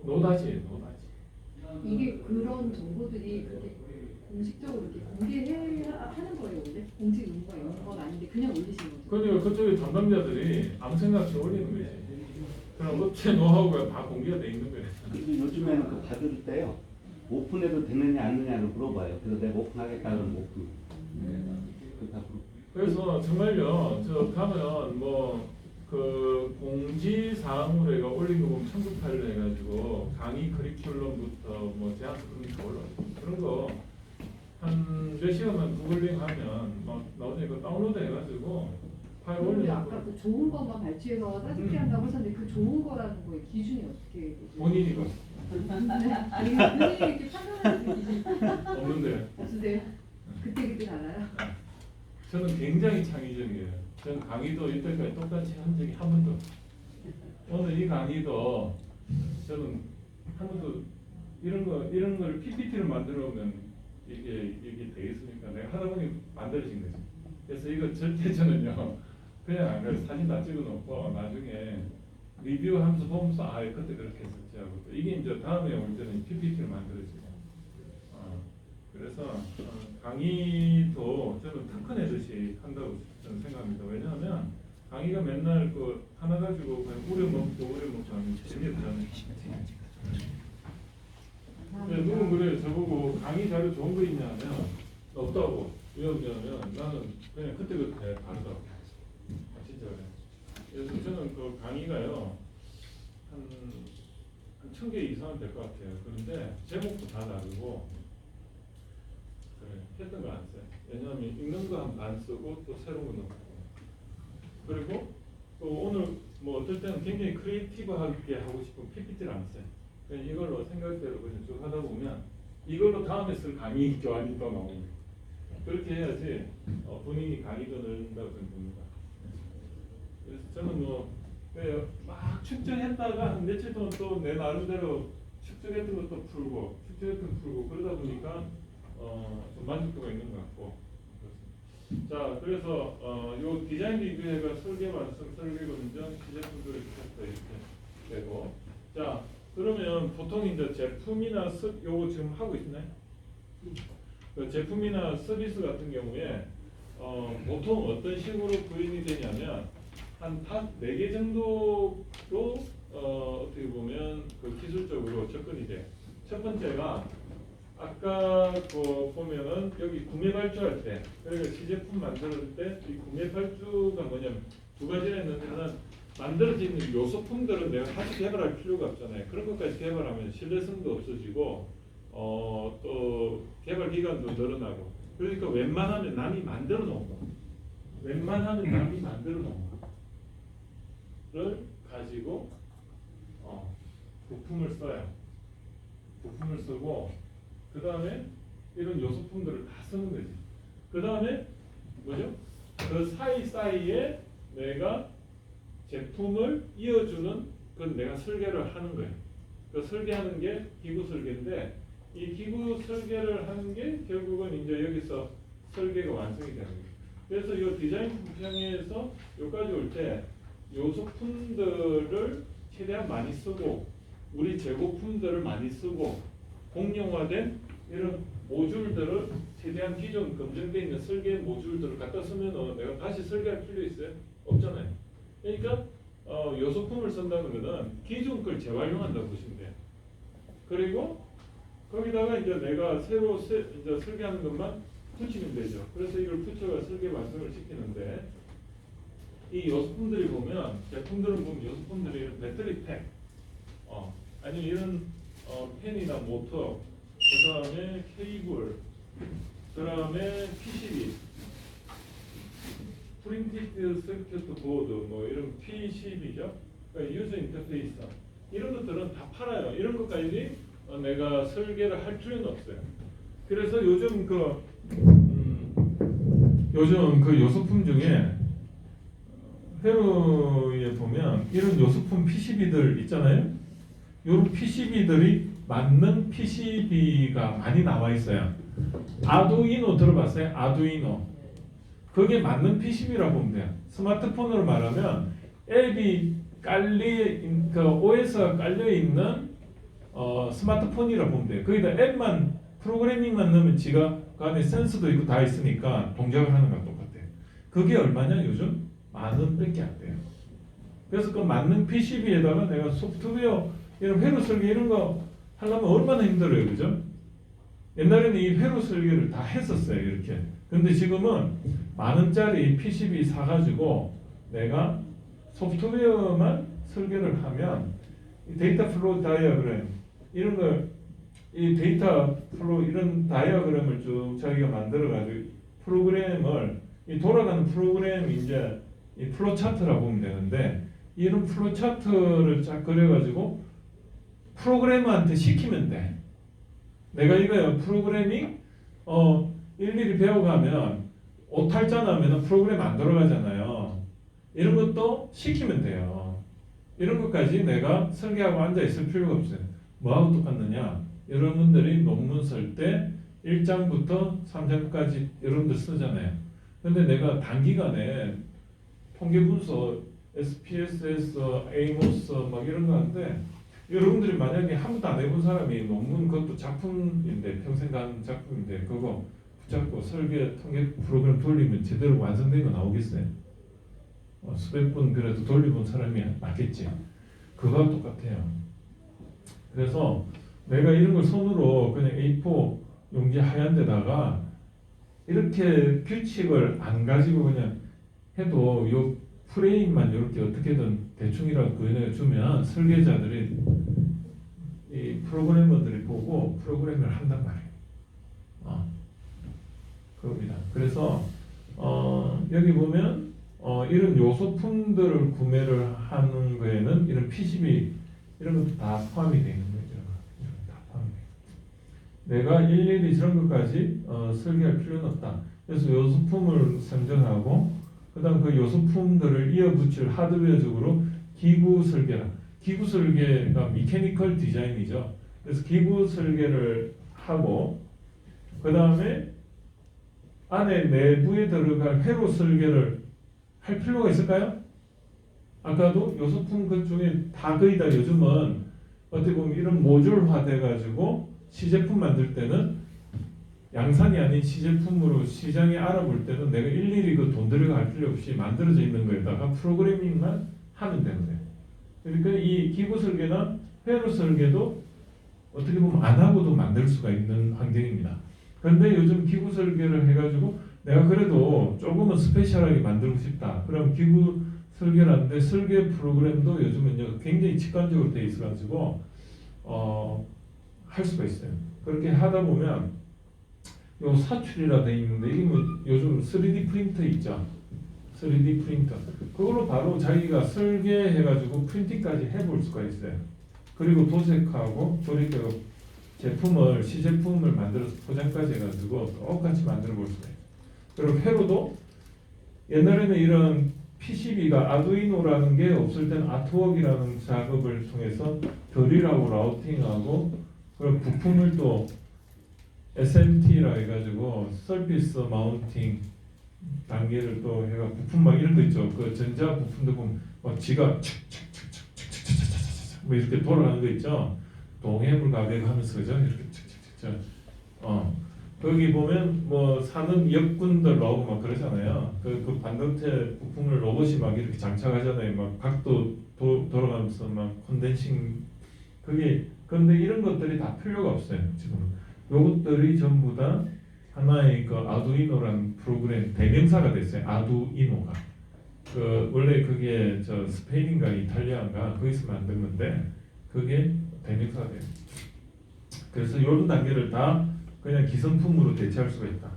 노다지예요, 노다지. 이게 그런 정보들이 그렇게 공식적으로 이렇게 공개해야 하는 거예요, 원래? 공식 의무가 있는 건 아닌데 그냥 올리시는 거죠? 그러니까 그쪽에 담당자들이 아무 생각 없이 올리는 거지. 그럼 업체 노하우가 다 공개가 돼 있는 거예요. 그리고 요즘에는 그 받을 때요. 오픈해도 되느냐 안 되느냐를 물어봐요. 그래서 내가 오픈하겠다 그러면 오픈. 그다 그래서 정말요, 저 가면 뭐 그 공지 사항으로 해가 올린 거 보면 첨부 파일로 해가지고 강의 커리큘럼부터 뭐 제안 그런 거 올라 그런 거 한 몇 시간만 구글링 하면 막 나오니까 다운로드 해가지고 파일 근데 올리는 아까 거 그 좋은 것만 발췌해서 따집게 한다고 하셨는데 그 좋은 거라는 거의 기준이 어떻게 되죠? 본인이 거 아니 본인이 이렇게 판단하는 기준이 없는데 없으세요? 그때 달라요? 저는 굉장히 창의적이에요. 저는 강의도 이때까지 똑같이 한 적이 한 번도 없어요. 오늘 이 강의도 저는 한 번도 이런 걸 PPT를 만들어 오면 이게 되겠습니까? 내가 하다 보니 만들어진 거지. 그래서 이거 절대 저는요 그냥 안 그래서 사진 다 찍어 놓고 나중에 리뷰하면서 보면서 그때 그렇게 했었지 하고 또 이게 이제 다음에 올 때는 PPT를 만들어지고 그래서 강의도 저는 특허 내듯이 한다고 저는 생각합니다. 왜냐하면 강의가 맨날 그 하나 가지고 그냥 우려먹고 하면 재미없잖아요. 누군 그래요. 저보고 강의 자료 좋은 거 있냐 하면 없다고. 왜 없냐면 나는 그냥 그때그때 다르다고. 진짜 그래. 그래서 저는 그 강의가요 한 1000개 이상은 될 것 같아요. 그런데 제목도 다 다르고 그래, 했던 거 안 써요. 왜냐하면 읽는 거 한 반 쓰고 또 새로운 거 넣고 그리고 또 오늘 뭐 어떨 때는 굉장히 크리에이티브하게 하고 싶은 PPT를 안 써요. 그냥 이걸로 생각대로 그냥 쭉 하다 보면 이걸로 다음에 쓸 강의 교환이 또 나옵니다. 그렇게 해야지 본인이 강의도 늘린다고 저는 봅니다. 그래서 저는 막 축적했다가 한 며칠 동안 또 내 나름대로 축적했던 것도 풀고 그러다 보니까 좀 만족도가 있는 것 같고 그렇습니다. 자 그래서 요 디자인 리뷰가 설계 완성, 설계 검증, 시제품들을 부터 이렇게 되고 자 그러면 보통 이제 제품이나 요거 지금 하고 있나요? 그 제품이나 서비스 같은 경우에 보통 어떤 식으로 구현이 되냐면 한 4개 정도로 어떻게 보면 그 기술적으로 접근이 돼요. 첫 번째가 아까 그 보면은 여기 구매 발주할 때 그러니까 시제품 만들 때 이 구매 발주가 뭐냐면 두 가지가 있는데 하나는 만들어지는 요소품들은 내가 다시 개발할 필요가 없잖아요. 그런 것까지 개발하면 신뢰성도 없어지고 또 개발 기간도 늘어나고 그러니까 웬만하면 남이 만들어 놓은 거를 가지고 부품을 써요. 부품을 쓰고 그 다음에 이런 요소품들을 다 쓰는 거지. 그 다음에 뭐죠? 그 사이사이에 내가 제품을 이어주는 그건 내가 설계를 하는 거예요. 그 설계하는 게 기구 설계인데 이 기구 설계를 하는 게 결국은 이제 여기서 설계가 완성이 되는 거예요. 그래서 이 디자인 품평에서 여기까지 올 때 요소품들을 최대한 많이 쓰고 우리 재고품들을 많이 쓰고 공용화된 이런 모듈들을 최대한 기존 검증되어 있는 설계 모듈들을 갖다 쓰면 내가 다시 설계할 필요 있어요? 없잖아요. 그러니까 요소품을 쓴다는 것은 기존 걸 재활용한다고 보시면 돼요. 그리고 거기다가 이제 내가 새로 이제 설계하는 것만 붙이면 되죠. 그래서 이걸 붙여가 설계 완성을 시키는데 이 요소품들이 보면 제품들을 보면 요소품들이 배터리 팩 아니면 이런 펜이나 모터, 그 다음에 케이블, 그 다음에 PCB, 프린티드 서큐트 보드, 뭐 이런 PCB죠. 그러니까 유저 인터페이스 이런 것들은 다 팔아요. 이런 것까지 내가 설계를 할 필요는 없어요. 그래서 요즘 그 요소품 중에 회로에 보면 이런 요소품 PCB들 있잖아요. 이런 PCB들이 맞는 PCB가 많이 나와 있어요. 아두이노 들어봤어요? 아두이노. 그게 맞는 PCB라고 보면 돼요. 스마트폰으로 말하면 앱이 OS가 깔려 있는 스마트폰이라고 보면 돼요. 거기다 앱만 프로그래밍만 넣으면 지가 그 안에 센서도 있고 다 있으니까 동작을 하는 거랑 똑같아요. 그게 얼마냐 요즘? 10,000원밖에 안 돼요. 그래서 그 맞는 PCB에다가 내가 소프트웨어 이런 회로 설계 이런 거 하려면 얼마나 힘들어요, 그죠? 옛날에는 이 회로 설계를 다 했었어요, 이렇게. 근데 지금은 10,000원짜리 PCB 사가지고 내가 소프트웨어만 설계를 하면 이 데이터 플로우 다이어그램 이런 거, 이 데이터 플로우 이런 다이어그램을 쭉 자기가 만들어가지고 프로그램을 이 돌아가는 프로그램 이제 이 플로 차트라고 보면 되는데 이런 플로 차트를 쫙 그려가지고 프로그래머한테 시키면 돼. 내가 이거요 프로그래밍 일일이 배워가면 오탈자 나면 프로그램 안 돌아가잖아요. 이런 것도 시키면 돼요. 이런 것까지 내가 설계하고 앉아 있을 필요가 없어요. 뭐하고 똑같느냐? 여러분들이 논문 쓸 때 1장부터 3장까지 여러분들 쓰잖아요. 근데 내가 단기간에 통계분석, SPSS, 에이모스 막 이런 거 하는데 여러분들이 만약에 한 번도 안 해본 사람이 논문 그것도 작품인데 평생 간 작품인데 그거 붙잡고 설계 통계 프로그램 돌리면 제대로 완성된 거 나오겠어요? 수백 번 그래도 돌려본 사람이 맞겠지. 그거와 똑같아요. 그래서 내가 이런 걸 손으로 그냥 A4 용지 하얀 데다가 이렇게 규칙을 안 가지고 그냥 해도 요 프레임만 이렇게 어떻게든 대충이라도 그려주면 설계자들이 이 프로그래머들이 보고 프로그램을 한단 말이에요. 그겁니다. 그래서 여기 보면 이런 요소품들을 구매를 하는 거에는 이런 PCB 이런 것도 다 포함이 되어 있는 거죠. 다 포함이 돼요. 내가 일일이 저런 것까지 설계할 필요는 없다. 그래서 요소품을 선정하고 그다음 그 요소품들을 이어붙일 하드웨어적으로 기구 설계라. 기구 설계가 미케니컬 디자인이죠. 그래서 기구 설계를 하고 그 다음에 안에 내부에 들어갈 회로 설계를 할 필요가 있을까요? 아까도 요소품 그 중에 다 거의 다 요즘은 어떻게 보면 이런 모듈화 돼가지고 시제품 만들 때는 양산이 아닌 시제품으로 시장에 알아볼 때는 내가 일일이 그 돈 들여가 할 필요 없이 만들어져 있는 거에다가 프로그래밍만 하면 되는 거예요. 그러니까 이 기구 설계나 회로 설계도 어떻게 보면 안 하고도 만들 수가 있는 환경입니다. 그런데 요즘 기구 설계를 해가지고 내가 그래도 조금은 스페셜하게 만들고 싶다. 그럼 기구 설계를 하는데 설계 프로그램도 요즘은 굉장히 직관적으로 돼 있어가지고 할 수가 있어요. 그렇게 하다 보면 요 사출이라 돼 있는데 이게 뭐 요즘 3D 프린터 있죠. 3D 프린터 그걸로 바로 자기가 설계해가지고 프린팅까지 해볼 수가 있어요. 그리고 도색하고 조립되고 제품을 시제품을 만들어서 포장까지 해가지고 똑같이 만들어 볼 수가 있어요. 그리고 회로도 옛날에는 이런 PCB가 아두이노라는 게 없을 때는 아트웍이라는 작업을 통해서 드릴하고 라우팅하고 그리고 부품을 또 SMT라 해가지고 서피스 마운팅 단계를 또 해가 부품 막 이런 거 있죠. 그 전자 부품도 보면 막 지가 뭐 이렇게 돌아가는 거 있죠. 동해물 가백 하면서 그죠? 이렇게 거기 보면 뭐 사는 역군들 나오고 막 그러잖아요. 그 반도체 부품을 로봇이 막 이렇게 장착하잖아요. 막 각도 돌아가면서 막 컨덴싱 그게 근데 이런 것들이 다 필요가 없어요. 지금 요것들이 전부 다 하나의 그 아두이노라는 프로그램 대명사가 됐어요. 아두이노가 원래 그게 저 스페인인가 이탈리아인가 거기서 만든 건데 그게 대명사가 돼요. 그래서 이런 단계를 다 그냥 기성품으로 대체할 수가 있다.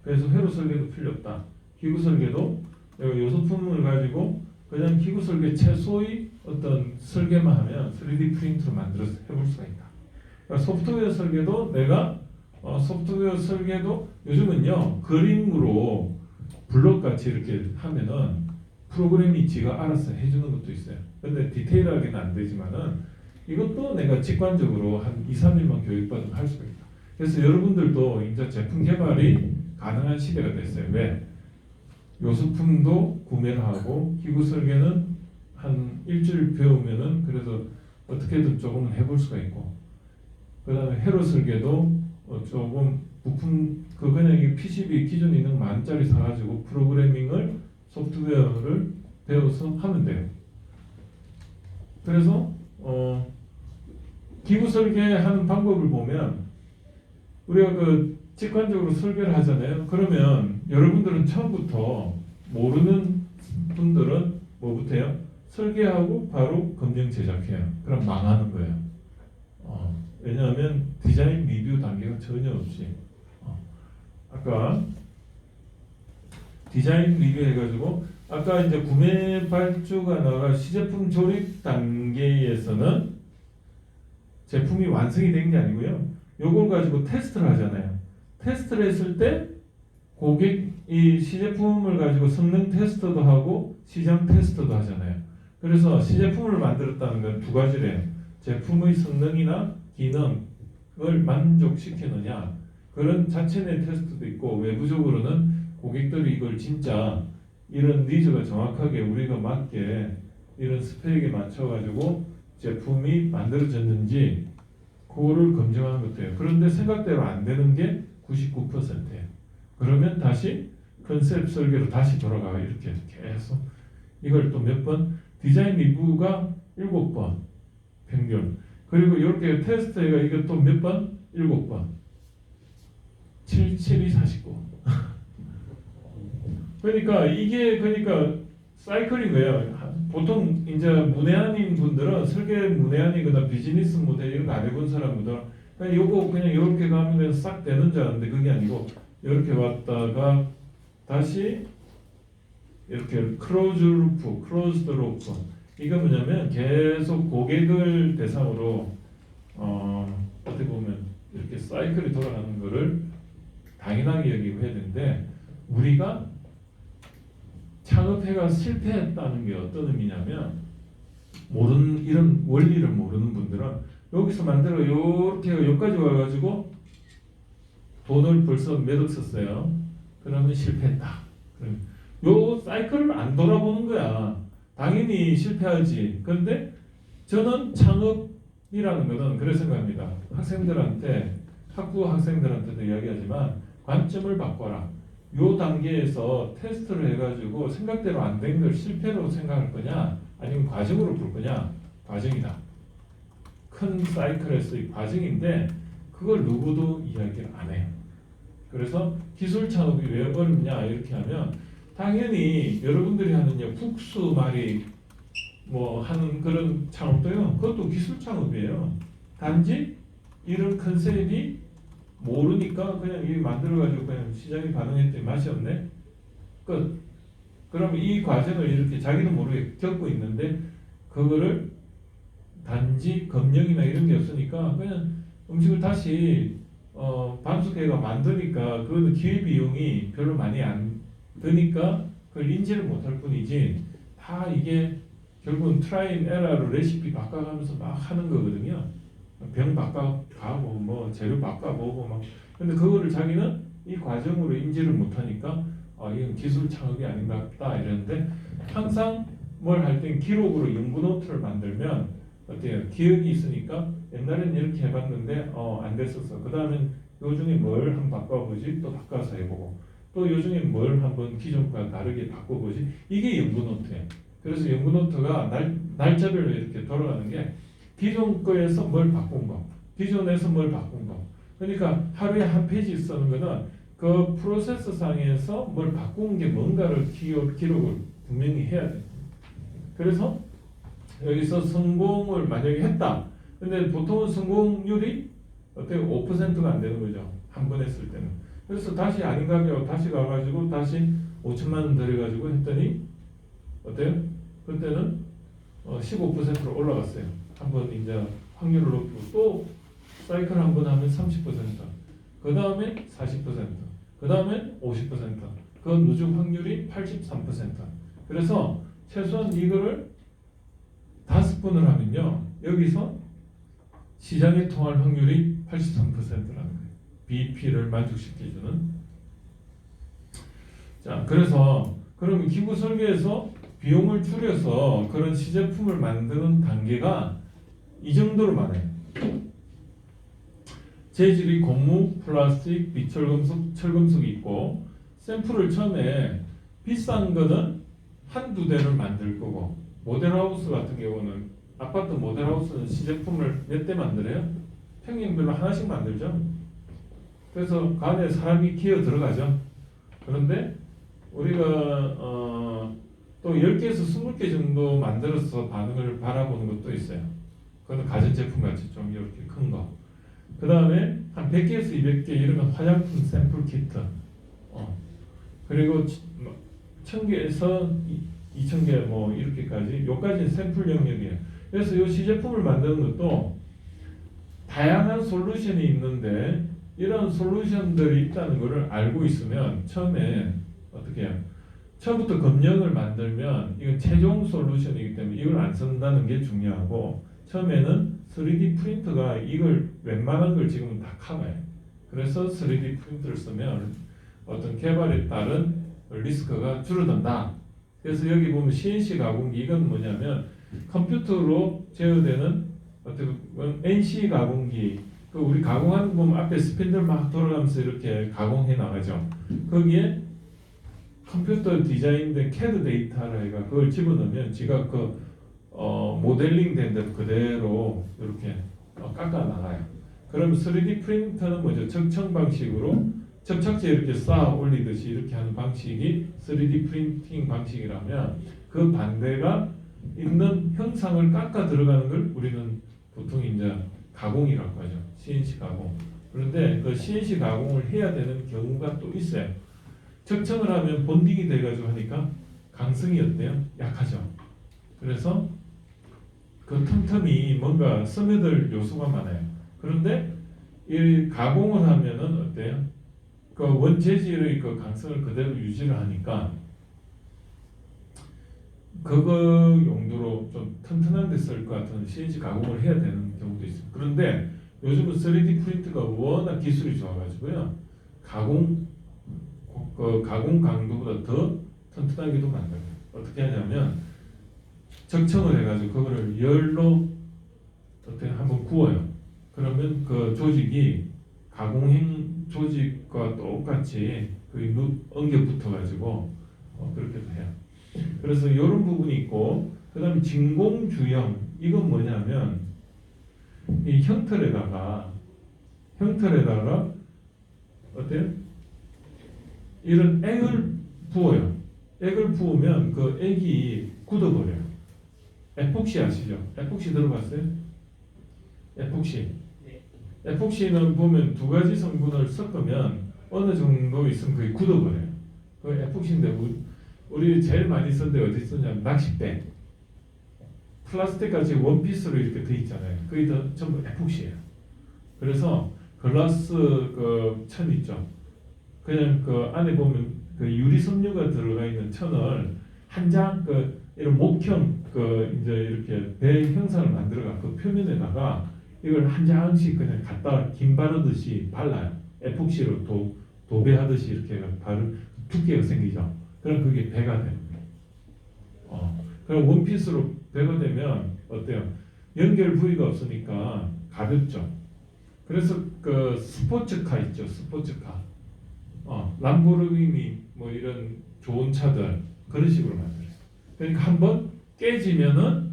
그래서 회로 설계도 필요 없다. 기구 설계도 요소품을 가지고 그냥 기구 설계 최소의 어떤 설계만 하면 3D 프린트로 만들어서 해볼 수가 있다. 그러니까 소프트웨어 설계도 내가 소프트웨어 설계도 요즘은요 그림으로 블록 같이 이렇게 하면은 프로그램이 지가 알아서 해주는 것도 있어요. 근데 디테일하게는 안 되지만은 이것도 내가 직관적으로 한 2, 3일만 교육받으면 할 수가 있다. 그래서 여러분들도 이제 제품 개발이 가능한 시대가 됐어요. 왜? 요소품도 구매를 하고 기구 설계는 한 일주일 배우면은 그래서 어떻게든 조금은 해볼 수가 있고, 그 다음에 회로 설계도 조금 부품 그냥 이 PCB 기존에 있는 10,000원짜리 사가지고 프로그래밍을 소프트웨어를 배워서 하면 돼요. 그래서 기구 설계하는 방법을 보면 우리가 그 직관적으로 설계를 하잖아요. 그러면 여러분들은 처음부터 모르는 분들은 뭐부터 해요? 설계하고 바로 검증 제작해요. 그럼 망하는 거예요. 왜냐하면 디자인 리뷰 단계가 전혀 없이 아까 디자인 리뷰 해가지고 아까 이제 구매 발주가 나가 시제품 조립 단계에서는 제품이 완성이 된 게 아니고요. 요걸 가지고 테스트를 하잖아요. 테스트를 했을 때 고객이 시제품을 가지고 성능 테스트도 하고 시장 테스트도 하잖아요. 그래서 시제품을 만들었다는 건 두 가지래요. 제품의 성능이나 기능을 만족시키느냐, 그런 자체 내 테스트도 있고, 외부적으로는 고객들이 이걸 진짜 이런 니즈가 정확하게 우리가 맞게 이런 스펙에 맞춰가지고 제품이 만들어졌는지 그거를 검증하는 것도예요. 그런데 생각대로 안 되는 게 99%예요. 그러면 다시 컨셉 설계로 다시 돌아가 이렇게 계속 이걸 또 몇 번 디자인 리뷰가 7번 평균, 그리고 이렇게 테스트가 이것도 몇 번? 7번. 7, 7이 49. 그러니까 이게 사이클인 거예요. 보통 이제 문외한인 분들은 설계 문외한이거나 비즈니스 모델 이런 거 안 해본 사람들은 그냥 요거 그냥 이렇게 가면 싹 되는 줄 알았는데 그게 아니고 이렇게 왔다가 다시 이렇게 클로즈 루프, 클로즈드 루프. 이거 뭐냐면 계속 고객을 대상으로 어떻게 보면 이렇게 사이클이 돌아가는 거를 당연하게 여기고 해야 되는데, 우리가 창업해가 실패했다는 게 어떤 의미냐면, 모르는 이런 원리를 모르는 분들은 여기서 만들어 이렇게 여기까지 와가지고 돈을 벌써 몇 억 썼어요. 그러면 실패했다. 그럼 요 사이클을 안 돌아보는 거야. 당연히 실패하지. 그런데 저는 창업이라는 것은 그래 생각합니다. 학생들한테, 학부 학생들한테도 이야기하지만 관점을 바꿔라. 요 단계에서 테스트를 해가지고 생각대로 안 된 걸 실패로 생각할 거냐, 아니면 과정으로 볼 거냐. 과정이다. 큰 사이클에서의 과정인데 그걸 누구도 이야기를 안 해요. 그래서 기술 창업이 왜 어렵냐 이렇게 하면, 당연히 여러분들이 하는 국수 말이 뭐 하는 그런 창업도요, 그것도 기술 창업이에요. 단지 이런 컨셉이 모르니까 그냥 이 만들어가지고 그냥 시장이 반응했더니 맛이 없네. 그럼 이 과정을 이렇게 자기도 모르게 겪고 있는데 그거를 단지 검역이나 이런 게 없으니까 그냥 음식을 다시 반숙해가 만드니까 그거는 기회비용이 별로 많이 안 드니까 그걸 인지를 못할 뿐이지, 다 이게 결국은 트라이 앤 에러로 레시피 바꿔가면서 막 하는 거거든요. 병 바꿔가고 뭐 재료 바꿔보고 막. 근데 그거를 자기는 이 과정으로 인지를 못하니까 이건 기술 창업이 아닌가 보다 이랬는데, 항상 뭘 할 땐 기록으로 연구 노트를 만들면 어때요? 기억이 있으니까 옛날엔 이렇게 해봤는데 안 됐었어. 그 다음엔 요 중에 뭘 한번 바꿔보지, 또 바꿔서 해보고, 또 요 중에 뭘 한번 기존과 다르게 바꿔보지. 이게 연구 노트예요. 그래서 연구 노트가 날짜별로 이렇게 돌아가는 게 기존 거에서 뭘 바꾼 거, 기존에서 뭘 바꾼 거. 그러니까 하루에 한 페이지 쓰는 거는 그 프로세스 상에서 뭘 바꾼 게 뭔가를 기록을 분명히 해야 돼. 그래서 여기서 성공을 만약에 했다. 근데 보통은 성공률이 어떻게 5%가 안 되는 거죠. 한 번 했을 때는. 그래서 다시 아닌가 하고 다시 가가지고 다시 5천만 원 들여가지고 했더니 어때요? 그때는 15%로 올라갔어요. 한번 이제 확률을 높이고 또 사이클 한 번 하면 30%, 그 다음에 40%, 그 다음에 50%, 그 누적 확률이 83%. 그래서 최소한 이거를 5번을 하면요, 여기서 시장에 통할 확률이 83%라는 거예요. BP를 만족시켜주는. 자, 그래서 그러면 기부 설계에서 비용을 줄여서 그런 시제품을 만드는 단계가 이 정도로 많아요. 재질이 고무, 플라스틱, 비철금속, 철금속이 있고, 샘플을 처음에 비싼 거는 한두 대를 만들 거고, 모델하우스 같은 경우는 아파트 모델하우스는 시제품을 몇 대 만들어요? 평형별로 하나씩 만들죠. 그래서 그 안에 사람이 기어 들어가죠. 그런데 우리가 또 10개에서 20개 정도 만들어서 반응을 바라보는 것도 있어요. 그건 가전제품 같이 좀 이렇게 큰 거. 그 다음에 한 100개에서 200개 이러면 화장품 샘플 키트. 그리고 1000개에서 2000개 뭐 이렇게까지, 요까지는 샘플 영역이에요. 그래서 이 시제품을 만드는 것도 다양한 솔루션이 있는데, 이런 솔루션들이 있다는 것을 알고 있으면 처음에 어떻게 해요? 처음부터 검령을 만들면 이건 최종 솔루션이기 때문에 이걸 안 쓴다는 게 중요하고, 처음에는 3D 프린터가 이걸 웬만한 걸 지금은 다 커버해요. 그래서 3D 프린터를 쓰면 어떤 개발에 따른 리스크가 줄어든다. 그래서 여기 보면 CNC 가공기, 이건 뭐냐면 컴퓨터로 제어되는 어떻게 보면 NC 가공기, 그 우리 가공하는 거 보면 앞에 스핀들 막 돌아가면서 이렇게 가공해 나가죠. 거기에 컴퓨터 디자인된 CAD 데이터라 해가 그걸 집어넣으면 지가 그 모델링 된 대로 그대로 이렇게 깎아 나가요. 그럼 3D 프린터는 뭐죠? 적청 방식으로 접착제 이렇게 쌓아 올리듯이 이렇게 하는 방식이 3D 프린팅 방식이라면, 그 반대가 있는 형상을 깎아 들어가는 걸 우리는 보통 이제 가공이라고 하죠. CNC 가공. 그런데 그 CNC 가공을 해야 되는 경우가 또 있어요. 적청을 하면 본딩이 돼가지고 하니까 강성이 어때요? 약하죠. 그래서 그 틈틈이 뭔가 스며들 요소가 많아요. 그런데 이 가공을 하면은 어때요? 그 원재질의 그 강성을 그대로 유지를 하니까 그거 용도로 좀 튼튼한 데 쓸 것 같은 CNC 가공을 해야 되는 경우도 있어요. 그런데 요즘은 3D 프린터가 워낙 기술이 좋아가지고요, 가공 강도보다 더 튼튼하게도 만들어요. 어떻게 하냐면 적청을 해가지고 그거를 열로 어떻게 한번 구워요. 그러면 그 조직이 가공형 조직과 똑같이 거의 엉겨 붙어가지고 그렇게도 해요. 그래서 이런 부분이 있고, 그 다음에 진공주형, 이건 뭐냐면 이 형틀에다가 어때요? 이런 액을 부어요. 액을 부으면 그 액이 굳어버려요. 에폭시 아시죠? 에폭시 들어봤어요? 에폭시. 에폭시는 보면 두 가지 성분을 섞으면 어느 정도 있으면 그게 굳어버려요. 그 에폭시인데 우리 제일 많이 쓴 데 어디 쓰냐면 낚싯대. 플라스틱 같이 원피스로 이렇게 돼 있잖아요. 그게 다 전부 에폭시예요. 그래서 글라스 그 천 있죠. 그냥 그 안에 보면 그 유리 섬유가 들어가 있는 천을 한 장 이런 목형 이제 이렇게 배 형상을 만들어가 그 표면에다가 이걸 한 장씩 그냥 갖다 김 바르듯이 발라요. 에폭시로 도배하듯이 이렇게 바르 두께가 생기죠. 그럼 그게 배가 돼요. 그럼 원피스로 배가 되면 어때요? 연결 부위가 없으니까 가볍죠. 그래서 그 스포츠카 있죠. 스포츠카. 람보르기니 뭐 이런 좋은 차들 그런 식으로 만들어요. 그러니까 한번 깨지면은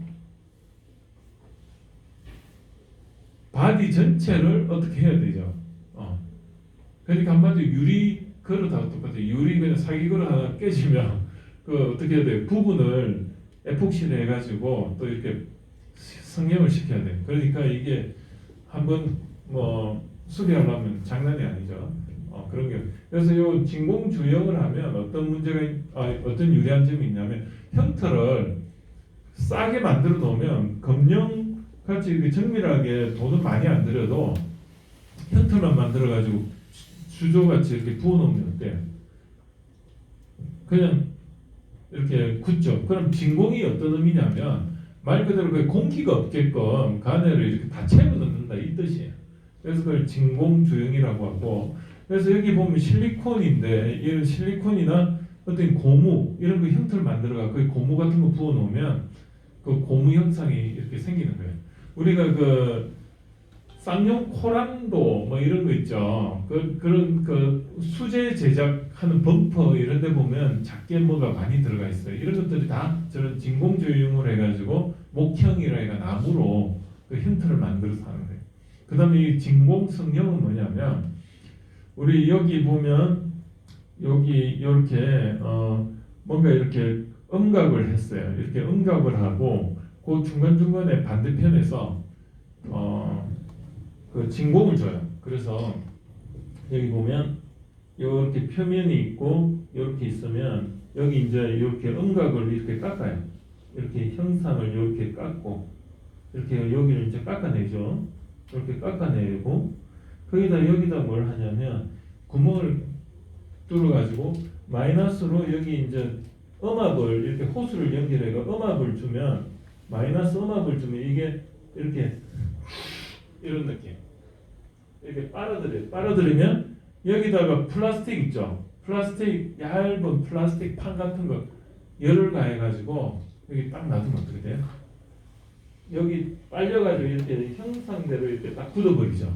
바디 전체를 어떻게 해야 되죠? 그러니까 한마디로 유리 그릇하고 똑같아요. 유리 그냥 사기 그릇 하나 깨지면 그 어떻게 해야 돼요? 부분을 에폭시를 해가지고 또 이렇게 성형을 시켜야 돼. 그러니까 이게 한번 뭐 수리하려면 장난이 아니죠. 그런 게 그래서 요 진공주형을 하면 어떤 문제가 어떤 유리한 점이 있냐면 형태를 싸게 만들어 놓으면 검령 같이 이렇게 정밀하게 돈은 많이 안 들여도 형태만 만들어 가지고 수조같이 이렇게 부어 놓으면 어때요? 그냥 이렇게 굳죠. 그럼 진공이 어떤 의미냐면 말 그대로 그 공기가 없게끔 가내를 이렇게 다 채워 넣는다 이 뜻이에요. 그래서 그걸 진공주형이라고 하고, 그래서 여기 보면 실리콘인데 이런 실리콘이나 어떤 고무 이런 거 형태를 만들어가 그 고무 같은 거 부어 놓으면 그 고무 형상이 이렇게 생기는 거예요. 우리가 그 쌍용 코란도 뭐 이런 거 있죠. 그런 수제 제작하는 범퍼 이런 데 보면 작게 뭐가 많이 들어가 있어요. 이런 것들이 다 저런 진공조형으로 해가지고 목형이라 해가 나무로 그 형태를 만들어서 하는 거예요. 그 다음에 이 진공성형은 뭐냐면 우리 여기 보면 여기 이렇게 뭔가 이렇게 음각을 했어요. 이렇게 음각을 하고 그 중간중간에 반대편에서 그 진공을 줘요. 그래서 여기 보면 이렇게 표면이 있고 이렇게 있으면 여기 이제 이렇게 음각을 이렇게 깎아요. 이렇게 형상을 이렇게 깎고 이렇게 여기를 이제 깎아내죠. 이렇게 깎아내고 거기다 여기다 뭘 하냐면 구멍을 뚫어가지고 마이너스로 여기 이제 음압을 이렇게 호수를 연결해서 음압을 주면 마이너스 음압을 주면 이게 이렇게 이런 느낌. 이렇게 빨아들이면 여기다가 플라스틱 있죠. 플라스틱 얇은 플라스틱 판 같은 거 열을 가해가지고 여기 딱 놔두면 어떻게 돼요? 여기 빨려가지고 이렇게 형상대로 이렇게 딱 굳어버리죠.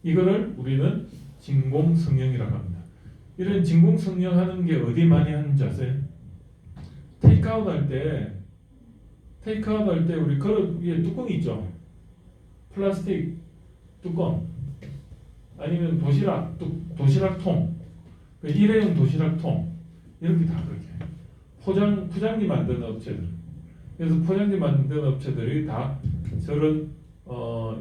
이거를 우리는 진공성형이라고 합니다. 이런 진공성형하는 게 어디 많이 하는지 아세요? 테이크아웃 할 때 우리 그릇 위에 뚜껑이 있죠. 플라스틱 뚜껑 아니면 도시락통, 그 일회용 도시락통 이렇게 다 그렇게 해요. 포장지 만드는 업체들. 그래서 포장지 만드는 업체들이 다 저런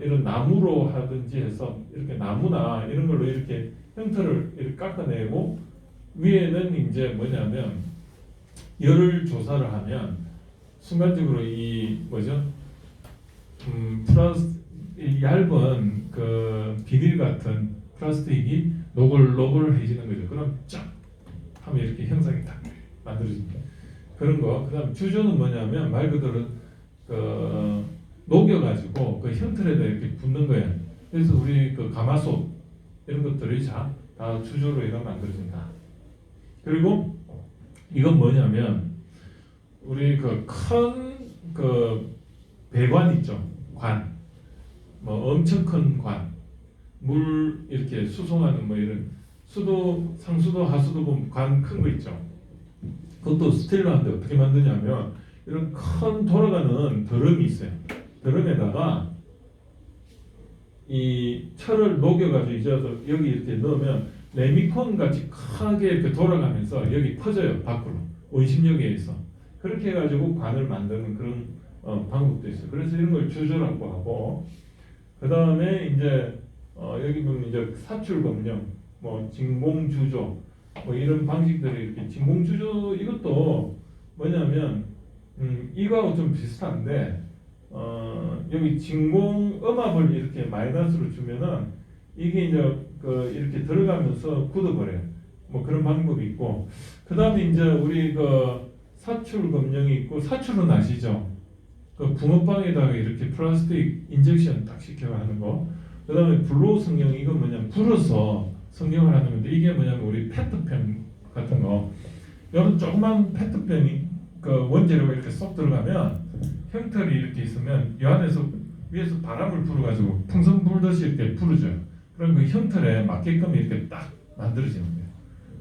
이런 나무로 하든지 해서 이렇게 나무나 이런 걸로 이렇게 형태를 이렇게 깎아내고 위에는 이제 뭐냐면 열을 조사를 하면 순간적으로 이 뭐죠? 이 얇은 그 비닐 같은 플라스틱이 노골노골해지는 거죠. 그럼 쫙 하면 이렇게 형상이 딱 만들어집니다. 그런 거. 그다음 주조는 뭐냐면 말 그대로 그 녹여가지고 그 형틀에다 이렇게 붓는 거예요. 그래서 우리 그 가마솥 이런 것들이 다 주조로 이런 만들어진다. 그리고 이건 뭐냐면 우리 그 큰 그 배관 있죠. 관. 뭐 엄청 큰 관. 물 이렇게 수송하는 뭐 이런 수도 상수도 하수도 보면 관 큰 거 있죠. 그것도 스틸로 하는데 어떻게 만드냐면 이런 큰 돌아가는 드럼이 있어요. 드럼에다가 이 철을 녹여가지고 이제서 여기 이렇게 넣으면 레미콘 같이 크게 이렇게 돌아가면서 여기 퍼져요. 밖으로 원심력에 의해서 그렇게 해가지고 관을 만드는 그런 방법도 있어요. 그래서 이런 걸 주조라고 하고 그 다음에 이제 여기 보면 이제 사출 검령, 뭐 진공주조, 뭐 이런 방식들이 이렇게 진공주조 이것도 뭐냐면 이거하고 좀 비슷한데 여기 진공 음압을 이렇게 마이너스로 주면은 이게 이제 그 이렇게 들어가면서 굳어버려요. 뭐 그런 방법이 있고 그 다음에 이제 우리 그 사출 검령이 있고 사출은 아시죠? 그 붕어빵에다가 이렇게 플라스틱 인젝션 딱 시켜 하는 거. 그 다음에 블로우 성형 이건 뭐냐면 불어서 성형을 하는 건데 이게 뭐냐면 우리 페트병 같은 거 이런 조그만 페트병이 그 원재료가 이렇게 쏙 들어가면 형틀이 이렇게 있으면 이 안에서 위에서 바람을 불어가지고 풍선 불듯이 이렇게 불어줘요. 그럼 그 형틀에 맞게끔 이렇게 딱 만들어지는 거예요.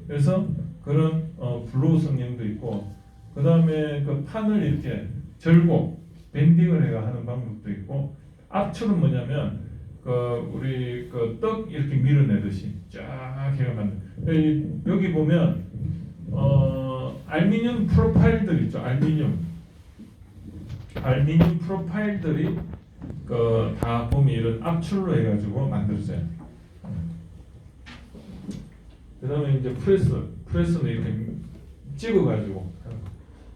그래서 그런 블로우 성형도 있고 그 다음에 그 판을 이렇게 절고 밴딩을 해가 하는 방법도 있고 압출은 뭐냐면 그 우리 그 떡 이렇게 밀어내듯이 쫙 해가 만든 여기 보면 알루미늄 프로파일들 있죠. 알루미늄 알루미늄 프로파일들이 다 보면 이런 압출로 해가지고 만들어져요. 그다음에 이제 프레스는 이렇게 찍어가지고.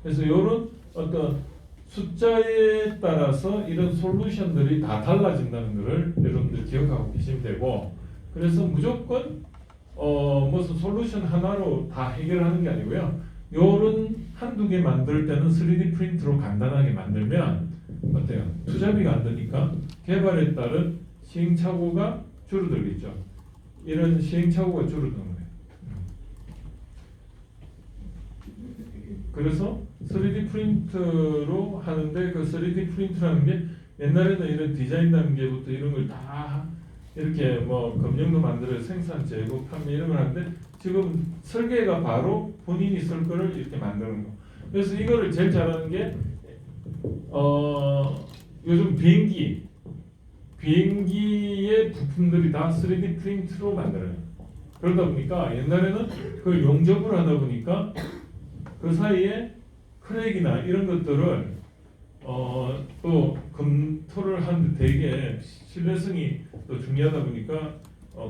그래서 이런 어떤 숫자에 따라서 이런 솔루션들이 다 달라진다는 것을 여러분들 기억하고 계시면 되고, 그래서 무조건 무슨 솔루션 하나로 다 해결하는 게 아니고요. 요런 한두 개 만들 때는 3D 프린트로 간단하게 만들면 어때요? 투자비가 안 드니까 개발에 따른 시행착오가 줄어들겠죠. 이런 시행착오가 줄어드는 거예요. 그래서 3D 프린트로 하는데, 그 3D 프린트라는 게 옛날에는 이런 디자인 단계부터 이런 걸 다 이렇게 뭐 검정도 만들어 생산, 재고, 판매 이런 걸 하는데, 지금 설계가 바로 본인이 쓸 거를 이렇게 만드는 거. 그래서 이거를 제일 잘하는 게 요즘 비행기의 부품들이 다 3D 프린트로 만들어요. 그러다 보니까 옛날에는 그걸 용접을 하다 보니까 그 사이에 크랙이나 이런 것들을 또 검토를 하는데 되게 신뢰성이 또 중요하다 보니까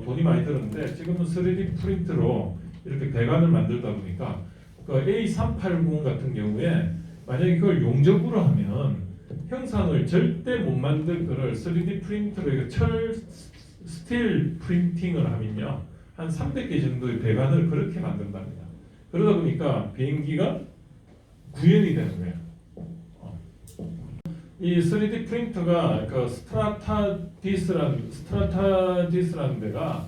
돈이 많이 들었는데, 지금은 3D 프린트로 이렇게 배관을 만들다 보니까 그 A380 같은 경우에 만약에 그걸 용접으로 하면 형상을 절대 못 만들 거를 3D 프린트로 스틸 프린팅을 하면요, 한 300개 정도의 배관을 그렇게 만든답니다. 그러다 보니까 비행기가 구현이 되는 거예요. 이 3D 프린터가 그 스트라타디스라는 데가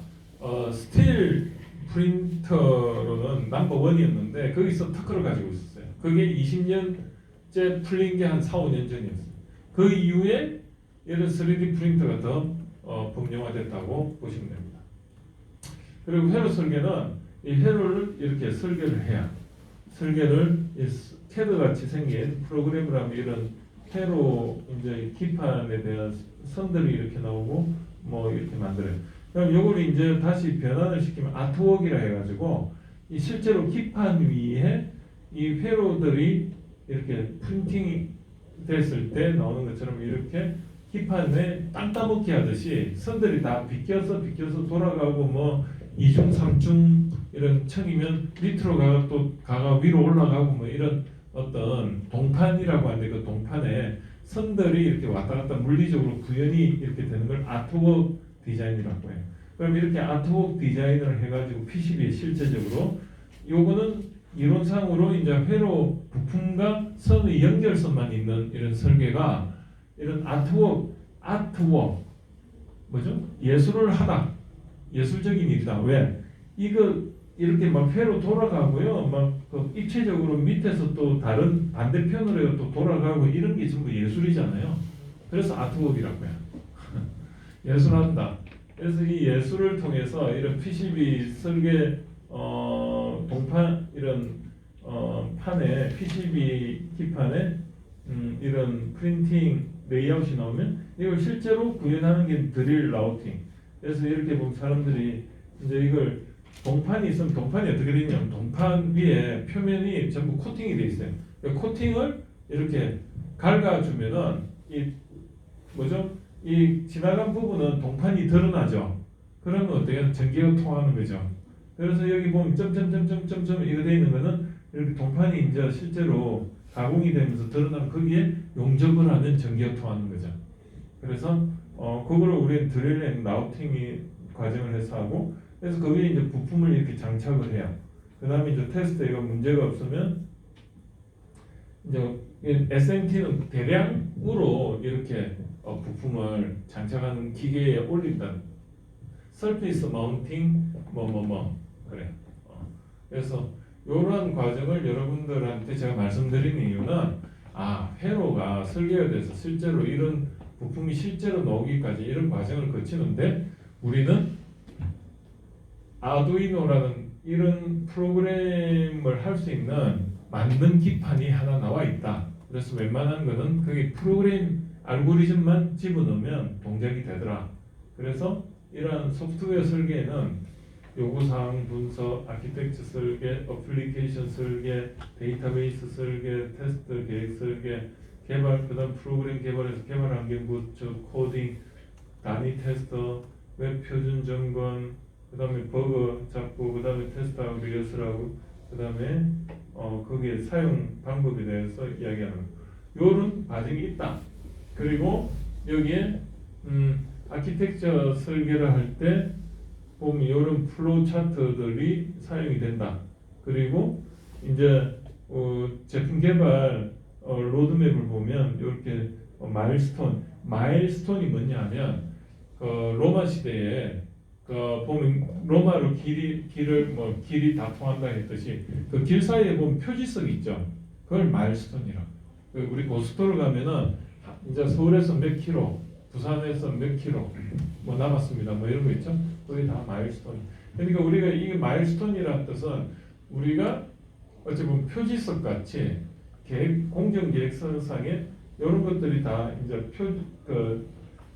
스틸 프린터로는 넘버1이었는데 거기서 특허를 가지고 있었어요. 그게 20년째 풀린 게 한 4, 5년 전이었어요. 그 이후에 이런 3D 프린터가 더 범용화됐다고 보시면 됩니다. 그리고 회로 설계는 이 회로를 이렇게 설계를 해야, 설계를 캐드 같이 생긴 프로그램을 하면 이런 회로 이제 기판에 대한 선들이 이렇게 나오고 뭐 이렇게 만들어요. 그럼 요걸 이제 다시 변환을 시키면 아트웍이라 해가지고 이 실제로 기판 위에 이 회로들이 이렇게 프린팅이 됐을 때 나오는 것처럼 이렇게 기판에 땅 따먹기 하듯이 선들이 다 비껴서 돌아가고, 뭐 이중 삼중 이런 층이면 밑으로 가가 또 가가 위로 올라가고, 뭐 이런 어떤 동판이라고 하는데 그 동판에 선들이 이렇게 왔다 갔다 물리적으로 구현이 이렇게 되는 걸 아트웍 디자인이라고 해요. 그럼 이렇게 아트웍 디자인을 해가지고 PCB에 실제적으로 요거는 이론상으로 이제 회로 부품과 선의 연결선만 있는 이런 설계가 이런 아트웍 뭐죠? 예술을 하다, 예술적인 일이다. 왜? 이거 이렇게 막 회로 돌아가고요, 막 그 입체적으로 밑에서 또 다른 반대편으로 또 돌아가고 이런 게 전부 예술이잖아요. 그래서 아트웍이라고 해요. 예술한다. 그래서 이 예술을 통해서 이런 PCB 설계 동판 이런 판에 PCB 기판에 이런 프린팅 레이아웃이 나오면 이걸 실제로 구현하는 게 드릴 라우팅. 그래서 이렇게 보면 사람들이 이제 이걸 동판이 있으면 동판이 어떻게 되냐면 동판 위에 표면이 전부 코팅이 돼 있어요. 코팅을 이렇게 갉아주면은 이 뭐죠? 이 지나간 부분은 동판이 드러나죠. 그러면 어떻게 전기가 통하는 거죠. 그래서 여기 보면 점점점점점점 이거 돼 있는 거는 이렇게 동판이 이제 실제로 가공이 되면서 드러나면 거기에 용접을 하면 전기가 통하는 거죠. 그래서 그거를 우리는 드릴 앤 라우팅이 과정을 해서 하고, 그래서 거기에 이제 부품을 이렇게 장착을 해요. 그 다음에 이제 테스트가 문제가 없으면 이제 SMT는 대량으로 이렇게 부품을 장착하는 기계에 올린다. 서피스 마운팅 그래. 그래서 이러한 과정을 여러분들한테 제가 말씀드리는 이유는 회로가 설계가 돼서 실제로 이런 부품이 실제로 나오기까지 이런 과정을 거치는데, 우리는 아두이노라는 이런 프로그램을 할 수 있는 만능 기판이 하나 나와 있다. 그래서 웬만한 거는 그게 프로그램 알고리즘만 집어넣으면 동작이 되더라. 그래서 이러한 소프트웨어 설계에는 요구사항 분석, 아키텍처 설계, 어플리케이션 설계, 데이터베이스 설계, 테스트 계획 설계, 개발, 그다음 프로그램 개발에서 개발 환경 구축, 코딩, 단위 테스터, 웹 표준 점검, 그다음에 버그 잡고, 그다음에 테스트하고 리허설하고, 그다음에 거기에 사용 방법에 대해서 이야기하는 요런 과정이 있다. 그리고 여기에 아키텍처 설계를 할 때 보면 이런 플로우 차트들이 사용이 된다. 그리고 이제 제품 개발 로드맵을 보면 이렇게 마일스톤이 뭐냐면 로마 시대에 보면 로마로 길이 다 통한다 했듯이 그 길 사이에 보면 표지석이 있죠. 그걸 마일스톤이라고. 우리 고속도로 가면은 이제 서울에서 몇 킬로, 부산에서 몇 킬로 뭐 남았습니다. 뭐 이런 거 있죠. 그게 다 마일스톤. 그러니까 우리가 이게 마일스톤이라는 뜻은 우리가 어찌 보면 표지석 같이 공정계획서상에 이런 것들이 다 이제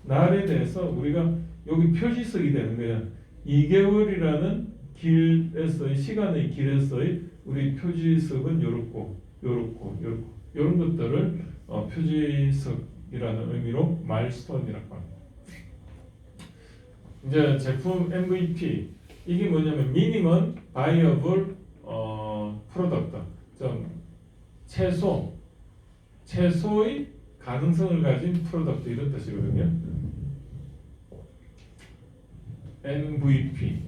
날에 대해서 우리가 여기 표지석이 되는 거야. 2개월이라는 길에서의 시간의 길에서의 우리 표지석은 요렇고 이런 것들을 표지석이라는 의미로 마일스톤이라고 합니다. 이제 제품 MVP 이게 뭐냐면 미니멈 바이어블 프로덕트, 좀 최소의 가능성을 가진 프로덕트 이런 뜻이거든요. MVP.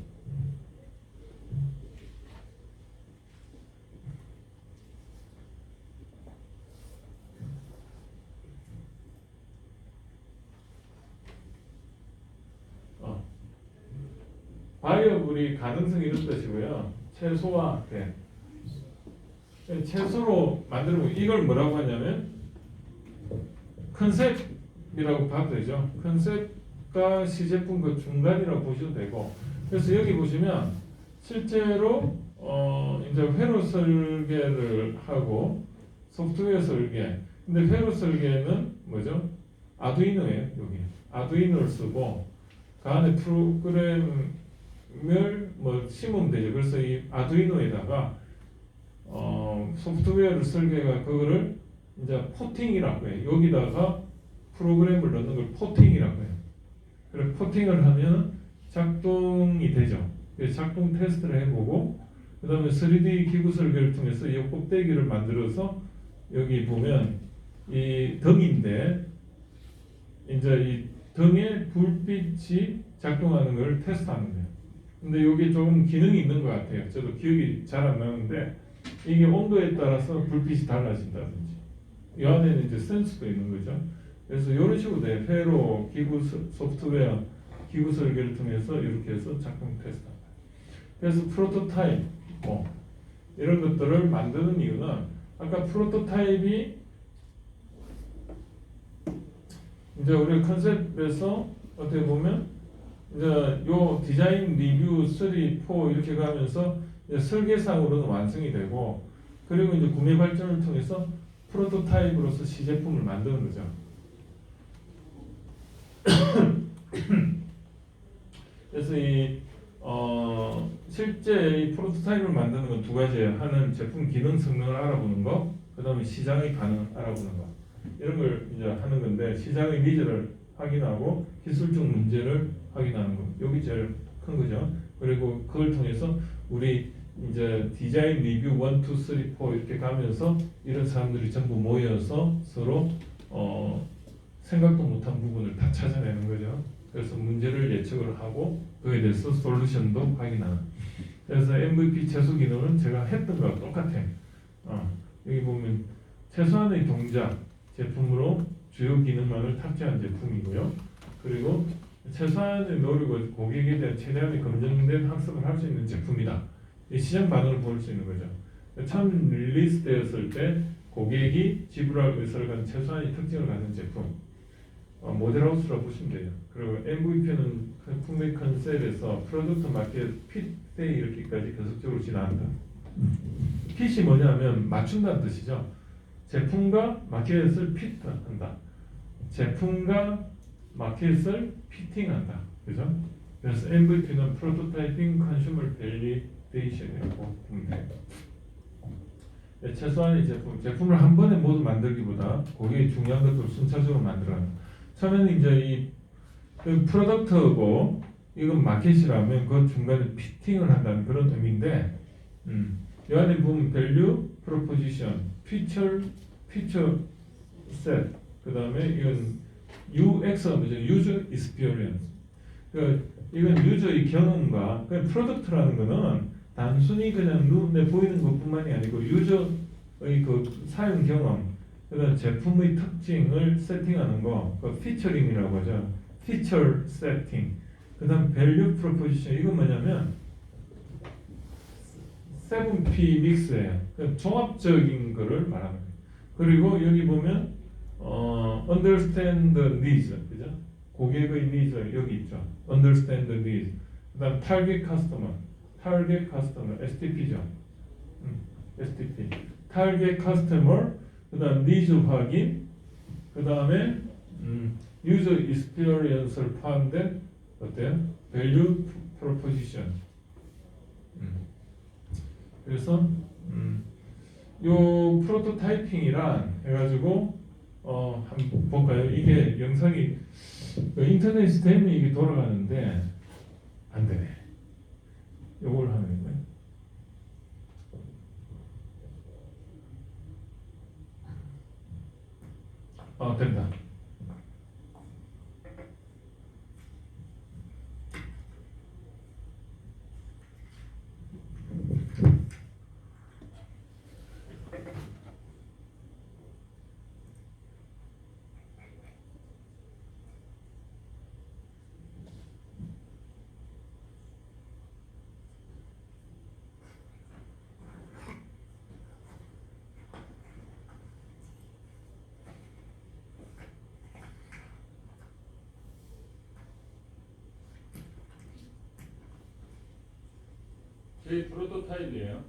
바이어블이 가능성 이런 뜻이고요. 최소화된. 최소로 만들고 이걸 뭐라고 하냐면 컨셉이라고 봐도 되죠. 컨셉과 시제품 그 중간이라고 보셔도 되고. 그래서 여기 보시면 실제로 이제 회로 설계를 하고 소프트웨어 설계. 근데 회로 설계는 뭐죠? 아두이노예요. 여기 아두이노를 쓰고 그 안에 프로그램을 뭐 심으면 되죠. 그래서 이 아두이노에다가 소프트웨어를 설계가 그거를 이제 포팅이라고 해요. 여기다가 프로그램을 넣는 걸 포팅이라고 해요. 그래서 포팅을 하면 작동이 되죠. 그래서 작동 테스트를 해보고 그 다음에 3D 기구 설계를 통해서 이 꼭대기를 만들어서 여기 보면 이 등인데 이제 이 등에 불빛이 작동하는 걸 테스트하는 거예요. 근데 여기 조금 기능이 있는 것 같아요. 저도 기억이 잘 안 나는데 이게 온도에 따라서 불빛이 달라진다든지 이 안에는 이제 센서도 있는 거죠. 그래서 이런 식으로 돼. 회로 기구 소프트웨어 기구 설계를 통해서 이렇게 해서 작동 테스트한다. 그래서 프로토타입 이런 것들을 만드는 이유는 아까 프로토타입이 이제 우리 컨셉에서 어떻게 보면 이제 요 디자인 리뷰 3, 4 이렇게 가면서 이제 설계상으로는 완성이 되고 그리고 이제 구매 발전을 통해서 프로토타입으로서 시제품을 만드는 거죠. 그래서 이 실제 이 프로토타입을 만드는 건 두 가지예요. 하나는 제품 기능 성능을 알아보는 거, 그 다음에 시장의 반응을 알아보는 거. 이런 걸 이제 하는 건데 시장의 니즈를 확인하고 기술적 문제를 확인하는 거. 여기 제일 큰 거죠. 그리고 그걸 통해서 우리 이제 디자인 리뷰 1, 2, 3, 4 이렇게 가면서 이런 사람들이 전부 모여서 서로 생각도 못한 부분을 다 찾아내는 거죠. 그래서 문제를 예측을 하고 그에 대해서 솔루션도 확인하는. 그래서 MVP 최소 기능은 제가 했던 거랑 똑같아요. 여기 보면 최소한의 동작 제품으로 주요 기능만을 탑재한 제품이고요. 그리고 최소한의 노력을 고객에 대한 최대한의 검증된 학습을 할 수 있는 제품이다. 이 시장 반응을 볼 수 있는 거죠. 처음 릴리스 되었을 때 고객이 지불할 의사를 가진 최소한의 특징을 가진 제품. 모델하우스라고 보시면 돼요. 그리고 MVP는 품의 컨셉에서 프로덕트 마켓 핏에 이렇게까지 계속적으로 진화한다. 핏이 뭐냐면 맞춘다는 뜻이죠. 제품과 마켓을 핏한다. 제품과 마켓을 피팅한다. 그죠? 그래서 MVP는 프로토타이핑 컨슈머 밸리데이션이라고 보면 돼요. 최소한의 제품을 한 번에 모두 만들기보다 고객이 중요한 것들을 순차적으로 만들어가는. 처음에는 이제 이 프로덕트고 이건 마켓이라면 그 중간에 피팅을 한다는 그런 의미인데, 이 안에 보면 밸류, 프로포지션, 피처 셋, 그 다음에 이건 UX가 뭐죠? 유저 익스피리언스. 그 이건 유저의 경험과 그 프로덕트라는 거는 단순히 그냥 눈에 보이는 것뿐만이 아니고 유저의 그 사용 경험, 그다음 제품의 특징을 세팅하는 거, 그 피처링이라고 하죠. 피처 세팅. 그다음 밸류 프로포지션. 이건 뭐냐면 7P 믹스예요. 그 종합적인 거를 말하는 거예요. 그리고 여기 보면 understand the needs, 그죠? 고객의 needs 여기 있죠. understand the needs. 그다음 target customer, STP죠. STP. target customer. 그다음 needs 확인. 그다음에 user experience를 포함된 어때요? value proposition. 그래서 요 프로토타이핑이란 해가지고 한번 볼까요? 이게 영상이 인터넷이 되면 이게 돌아가는데 안 되네. 요걸 하는 거예요. 된다. 저희 프로토타입이에요.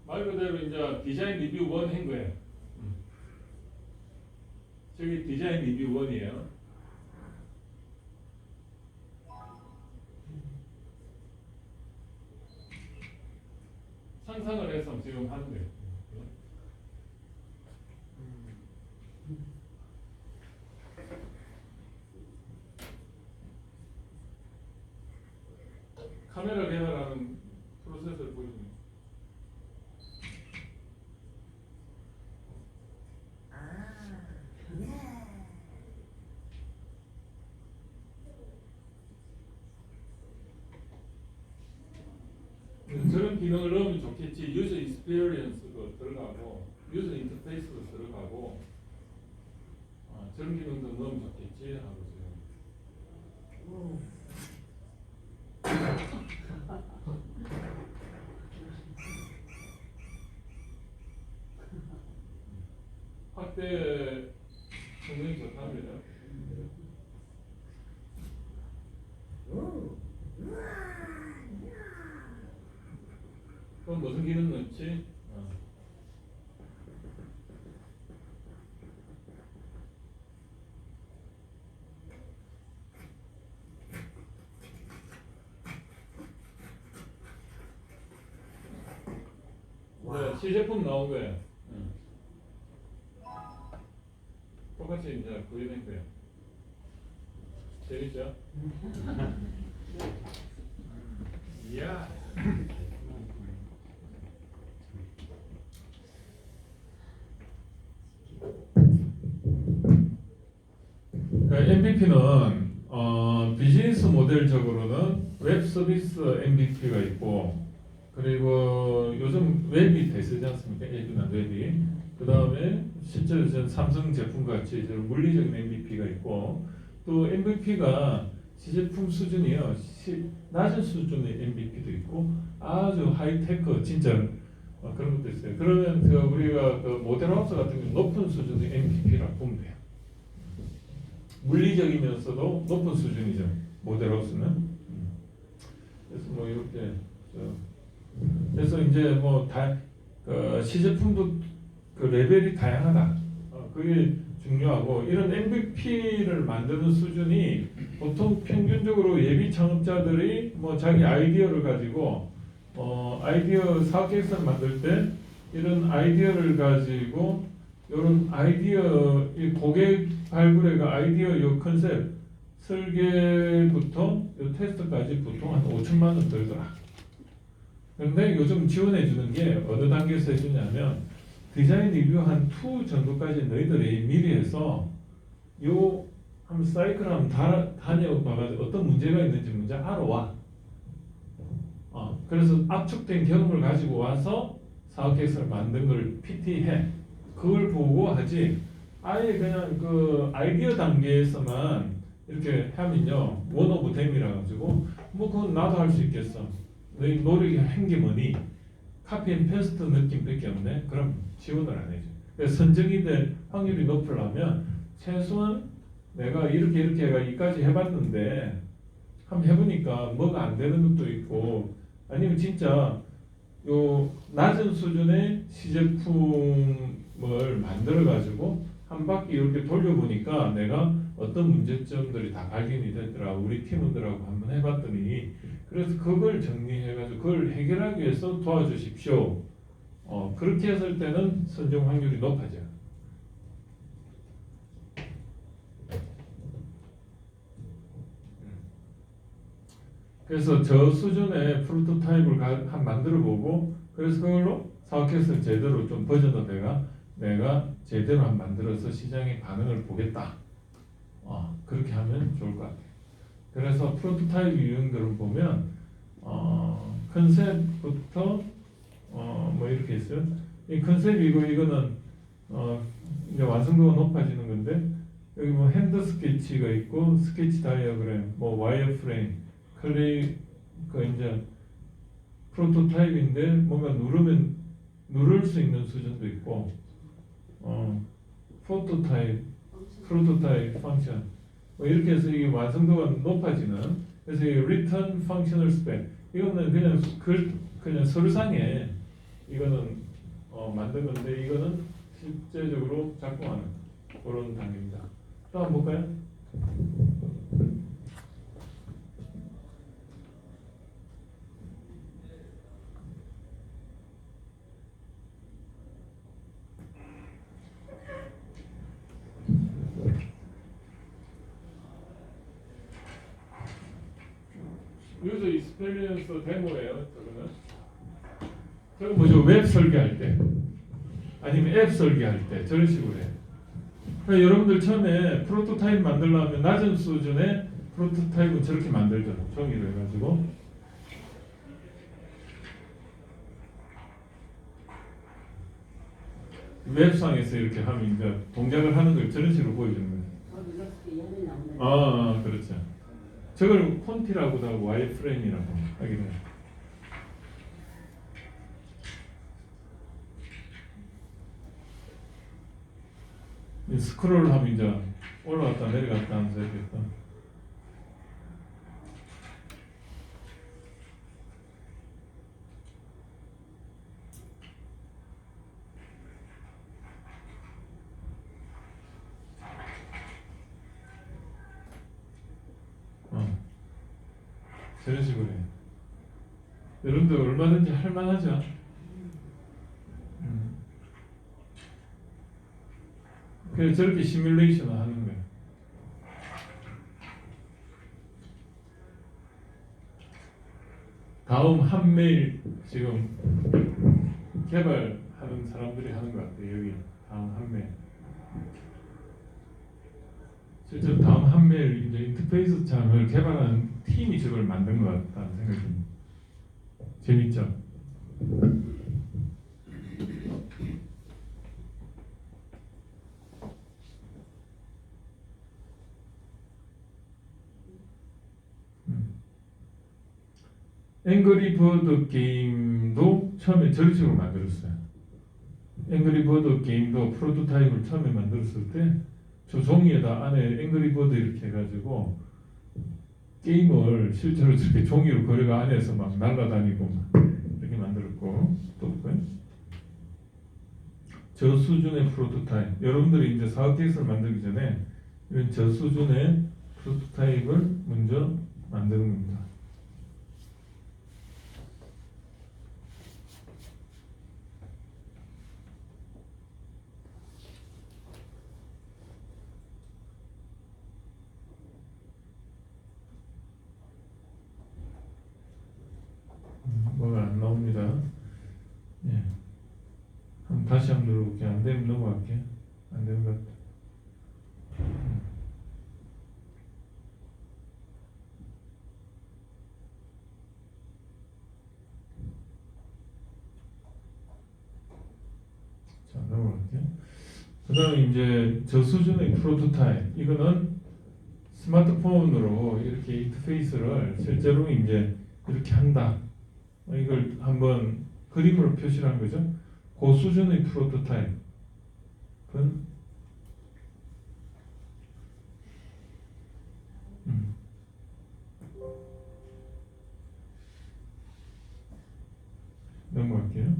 말 그대로 이제 디자인 리뷰 1 한 거예요. 저기 디자인 리뷰 1이에요. 상상을 해서 지금 하는 거예요. 카메라 개발하는 프로세스를 보여줍니다. 저런 기능을 넣으면 좋겠지. 유저 익스피리언스도 들어가고 유저 인터페이스도 들어가고 저런 기능도 넣으면 좋겠지 하고 지금. 확대 성능이 좋답니다. 그럼 무슨 기능 넣지? 네, 시제품 나온 거예요. 똑같이 이제 구현한 거예요. 재밌죠? 이야. MVP는 비즈니스 모델적으로는 웹 서비스 MVP가 있고, 그리고 요즘 웹이 대세지 않습니까? 앱이나 웹이. 그 다음에 실제로 전 삼성 제품 같이 물리적인 MVP가 있고, 또 MVP가 시제품 수준이요, 낮은 수준의 MVP도 있고 아주 하이테크 진짜 그런 것도 있어요. 그러면 우리가 그 모델하우스 같은 경우 높은 수준의 MVP라고 보면 돼요. 물리적이면서도 높은 수준이죠, 모델하우스는. 그래서 뭐 이렇게 그래서 이제 뭐 시제품도 그 레벨이 다양하다. 그게 중요하고, 이런 MVP를 만드는 수준이 보통 평균적으로 예비 창업자들이 뭐 자기 아이디어를 가지고 아이디어 사업 계획서를 만들 때 이런 아이디어를 가지고 이런 아이디어 이 고객 발굴의 그 아이디어 요 컨셉 설계부터 요 테스트까지 보통 한 5천만 원 들더라. 그런데 요즘 지원해 주는 게 어느 단계에서 해주냐면 디자인 리뷰 한 2 정도까지 너희들이 미리 해서 요 한 사이클 한번 다녀봐가지고 어떤 문제가 있는지 먼저 알아와. 그래서 압축된 경험을 가지고 와서 사업 계획서를 만든 걸 PT해. 그걸 보고 하지. 아예 그냥 그 아이디어 단계에서만 이렇게 하면요 원 오브 댐이라 가지고 뭐 그건 나도 할 수 있겠어. 너희 노력이 한 게 뭐니? 카피 앤 페스트 느낌밖에 없네. 그럼 지원을 안 해줘. 그래서 선정이 될 확률이 높으려면 최소한 내가 이렇게 해가 이까지 해봤는데 한번 해보니까 뭐가 안 되는 것도 있고 아니면 진짜 요 낮은 수준의 시제품을 만들어 가지고 한 바퀴 이렇게 돌려보니까 내가 어떤 문제점들이 다 발견이 됐더라. 우리 팀원들하고 한번 해봤더니 그래서 그걸 정리해가지고 그걸 해결하기 위해서 도와주십시오. 그렇게 했을 때는 선정 확률이 높아져요. 그래서 저 수준의 프로토타입을 한 만들어보고 그래서 그걸로 사업계획서 제대로 좀 버전업해가 내가 제대로 한 만들어서 시장의 반응을 보겠다. 그렇게 하면 좋을 것 같아요. 그래서 프로토타입 유형들을 보면 컨셉부터 뭐 이렇게 있어요. 이 컨셉이고 이거는 이제 완성도가 높아지는 건데 여기 뭐 핸드 스케치가 있고 스케치 다이어그램, 뭐 와이어 프레임, 클레이 그 이제 프로토타입인데 뭔가 누르면 누를 수 있는 수준도 있고 프로토타입 펑션 뭐 이렇게 해서 이게 완성도가 높아지는 그래서 이 리턴 펑셔널 스펙 이거는 그냥 서류상에 이거는 만든 건데 이거는 실제적으로 작동하는 그런 단계입니다. 또 한번 볼까요? 유저 익스페리언스 데모예요. 저건 뭐죠? 웹 설계할 때 아니면 앱 설계할 때 저런 식으로 해요. 그러니까 여러분들 처음에 프로토타입 만들려면 낮은 수준의 프로토타입은 저렇게 만들죠. 종이로 해가지고 웹상에서 이렇게 하면 이제 동작을 하는 걸 저런 식으로 보여주는 거예요. 그렇죠. 저걸 콘티라고도 하고 와이프레임이라고 하기도 해요. 스크롤을 하면 이제 올라갔다 내려갔다 하면서 이렇게 또 저런 식으로 해요. 여러분들 얼마든지 할만하죠. 그래서 저렇게 시뮬레이션을 하는 거예요. 다음 한 메일 지금 개발하는 사람들이 하는 것 같아요. 여기 다음 한 메일. 실제로 다음 한 메일 이제 인터페이스 창을 개발하는 팀이 저걸 만든 것 같다는 생각이 듭니다. 재밌죠? 앵그리 버드 게임도 처음에 저런 식으로 만들었어요. 앵그리 버드 게임도 프로토타입을 처음에 만들었을 때 저 종이에다 안에 앵그리 버드 이렇게 해가지고 게임을 실제로 저렇게 종이로 거려가 안에서 막 날아다니고 막 이렇게 만들었고 또 볼까요? 저 수준의 프로토타입 여러분들이 이제 사업 계획서를 만들기 전에 이런 저 수준의 프로토타입을 먼저 만드는 겁니다. 다시 한번 누르볼게요. 안 되면 넘어갈게요. 안 되는 것 같아. 자, 넘어갈게요. 그 다음에 이제 저 수준의 프로토타입. 이거는 스마트폰으로 이렇게 인터페이스를 실제로 이제 이렇게 한다. 이걸 한번 그림으로 표시를 한 거죠. 그 수준의 프로토타입은 넘어갈게요.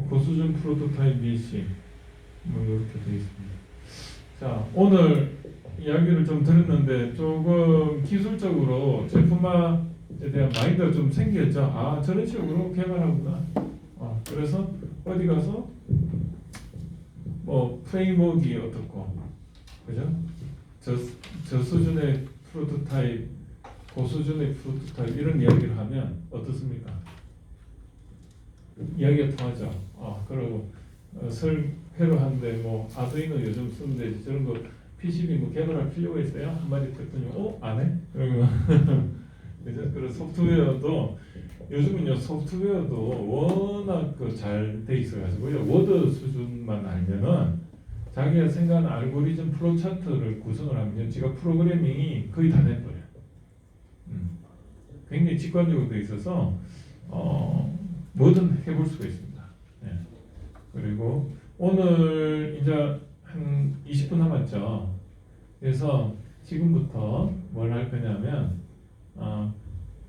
그 수준 프로토타입 BC 뭐 이렇게 되어 있습니다. 자, 오늘 이야기를 좀 들었는데 조금 기술적으로 제품화에 대한 마인드가 좀 생겼죠. 아, 저런 식으로 개발하구나. 그래서 어디 가서 뭐 프레임워크가 어떻고, 그죠? 저 수준의 프로토타입, 고수준의 프로토타입 이런 이야기를 하면 어떻습니까? 이야기가 통하죠. 그리고 회로 하는데 뭐 아두이노 요즘 쓰면 되지 저런 거 PCB 뭐 개발할 필요가 있어요? 한마디 듣더니 안 해? 그러면 그죠? 그리고 소프트웨어도 요즘은요 소프트웨어도 워낙 잘 돼 있어가지고요 워드 수준만 알면은 자기가 생각하는 알고리즘 플로우 차트를 구성을 하면 지가 프로그래밍이 거의 다 돼버려요. 굉장히 직관적으로 돼 있어서 뭐든 해볼 수가 있습니다. 네. 그리고 오늘 이제 한 20분 남았죠. 그래서 지금부터 뭘 할 거냐면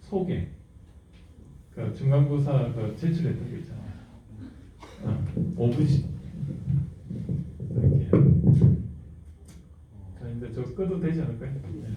소개. 그 중간고사 제출했던 거 있잖아요. 5분씩 이렇게. 자 이제 저 꺼도 되지 않을까요? 네.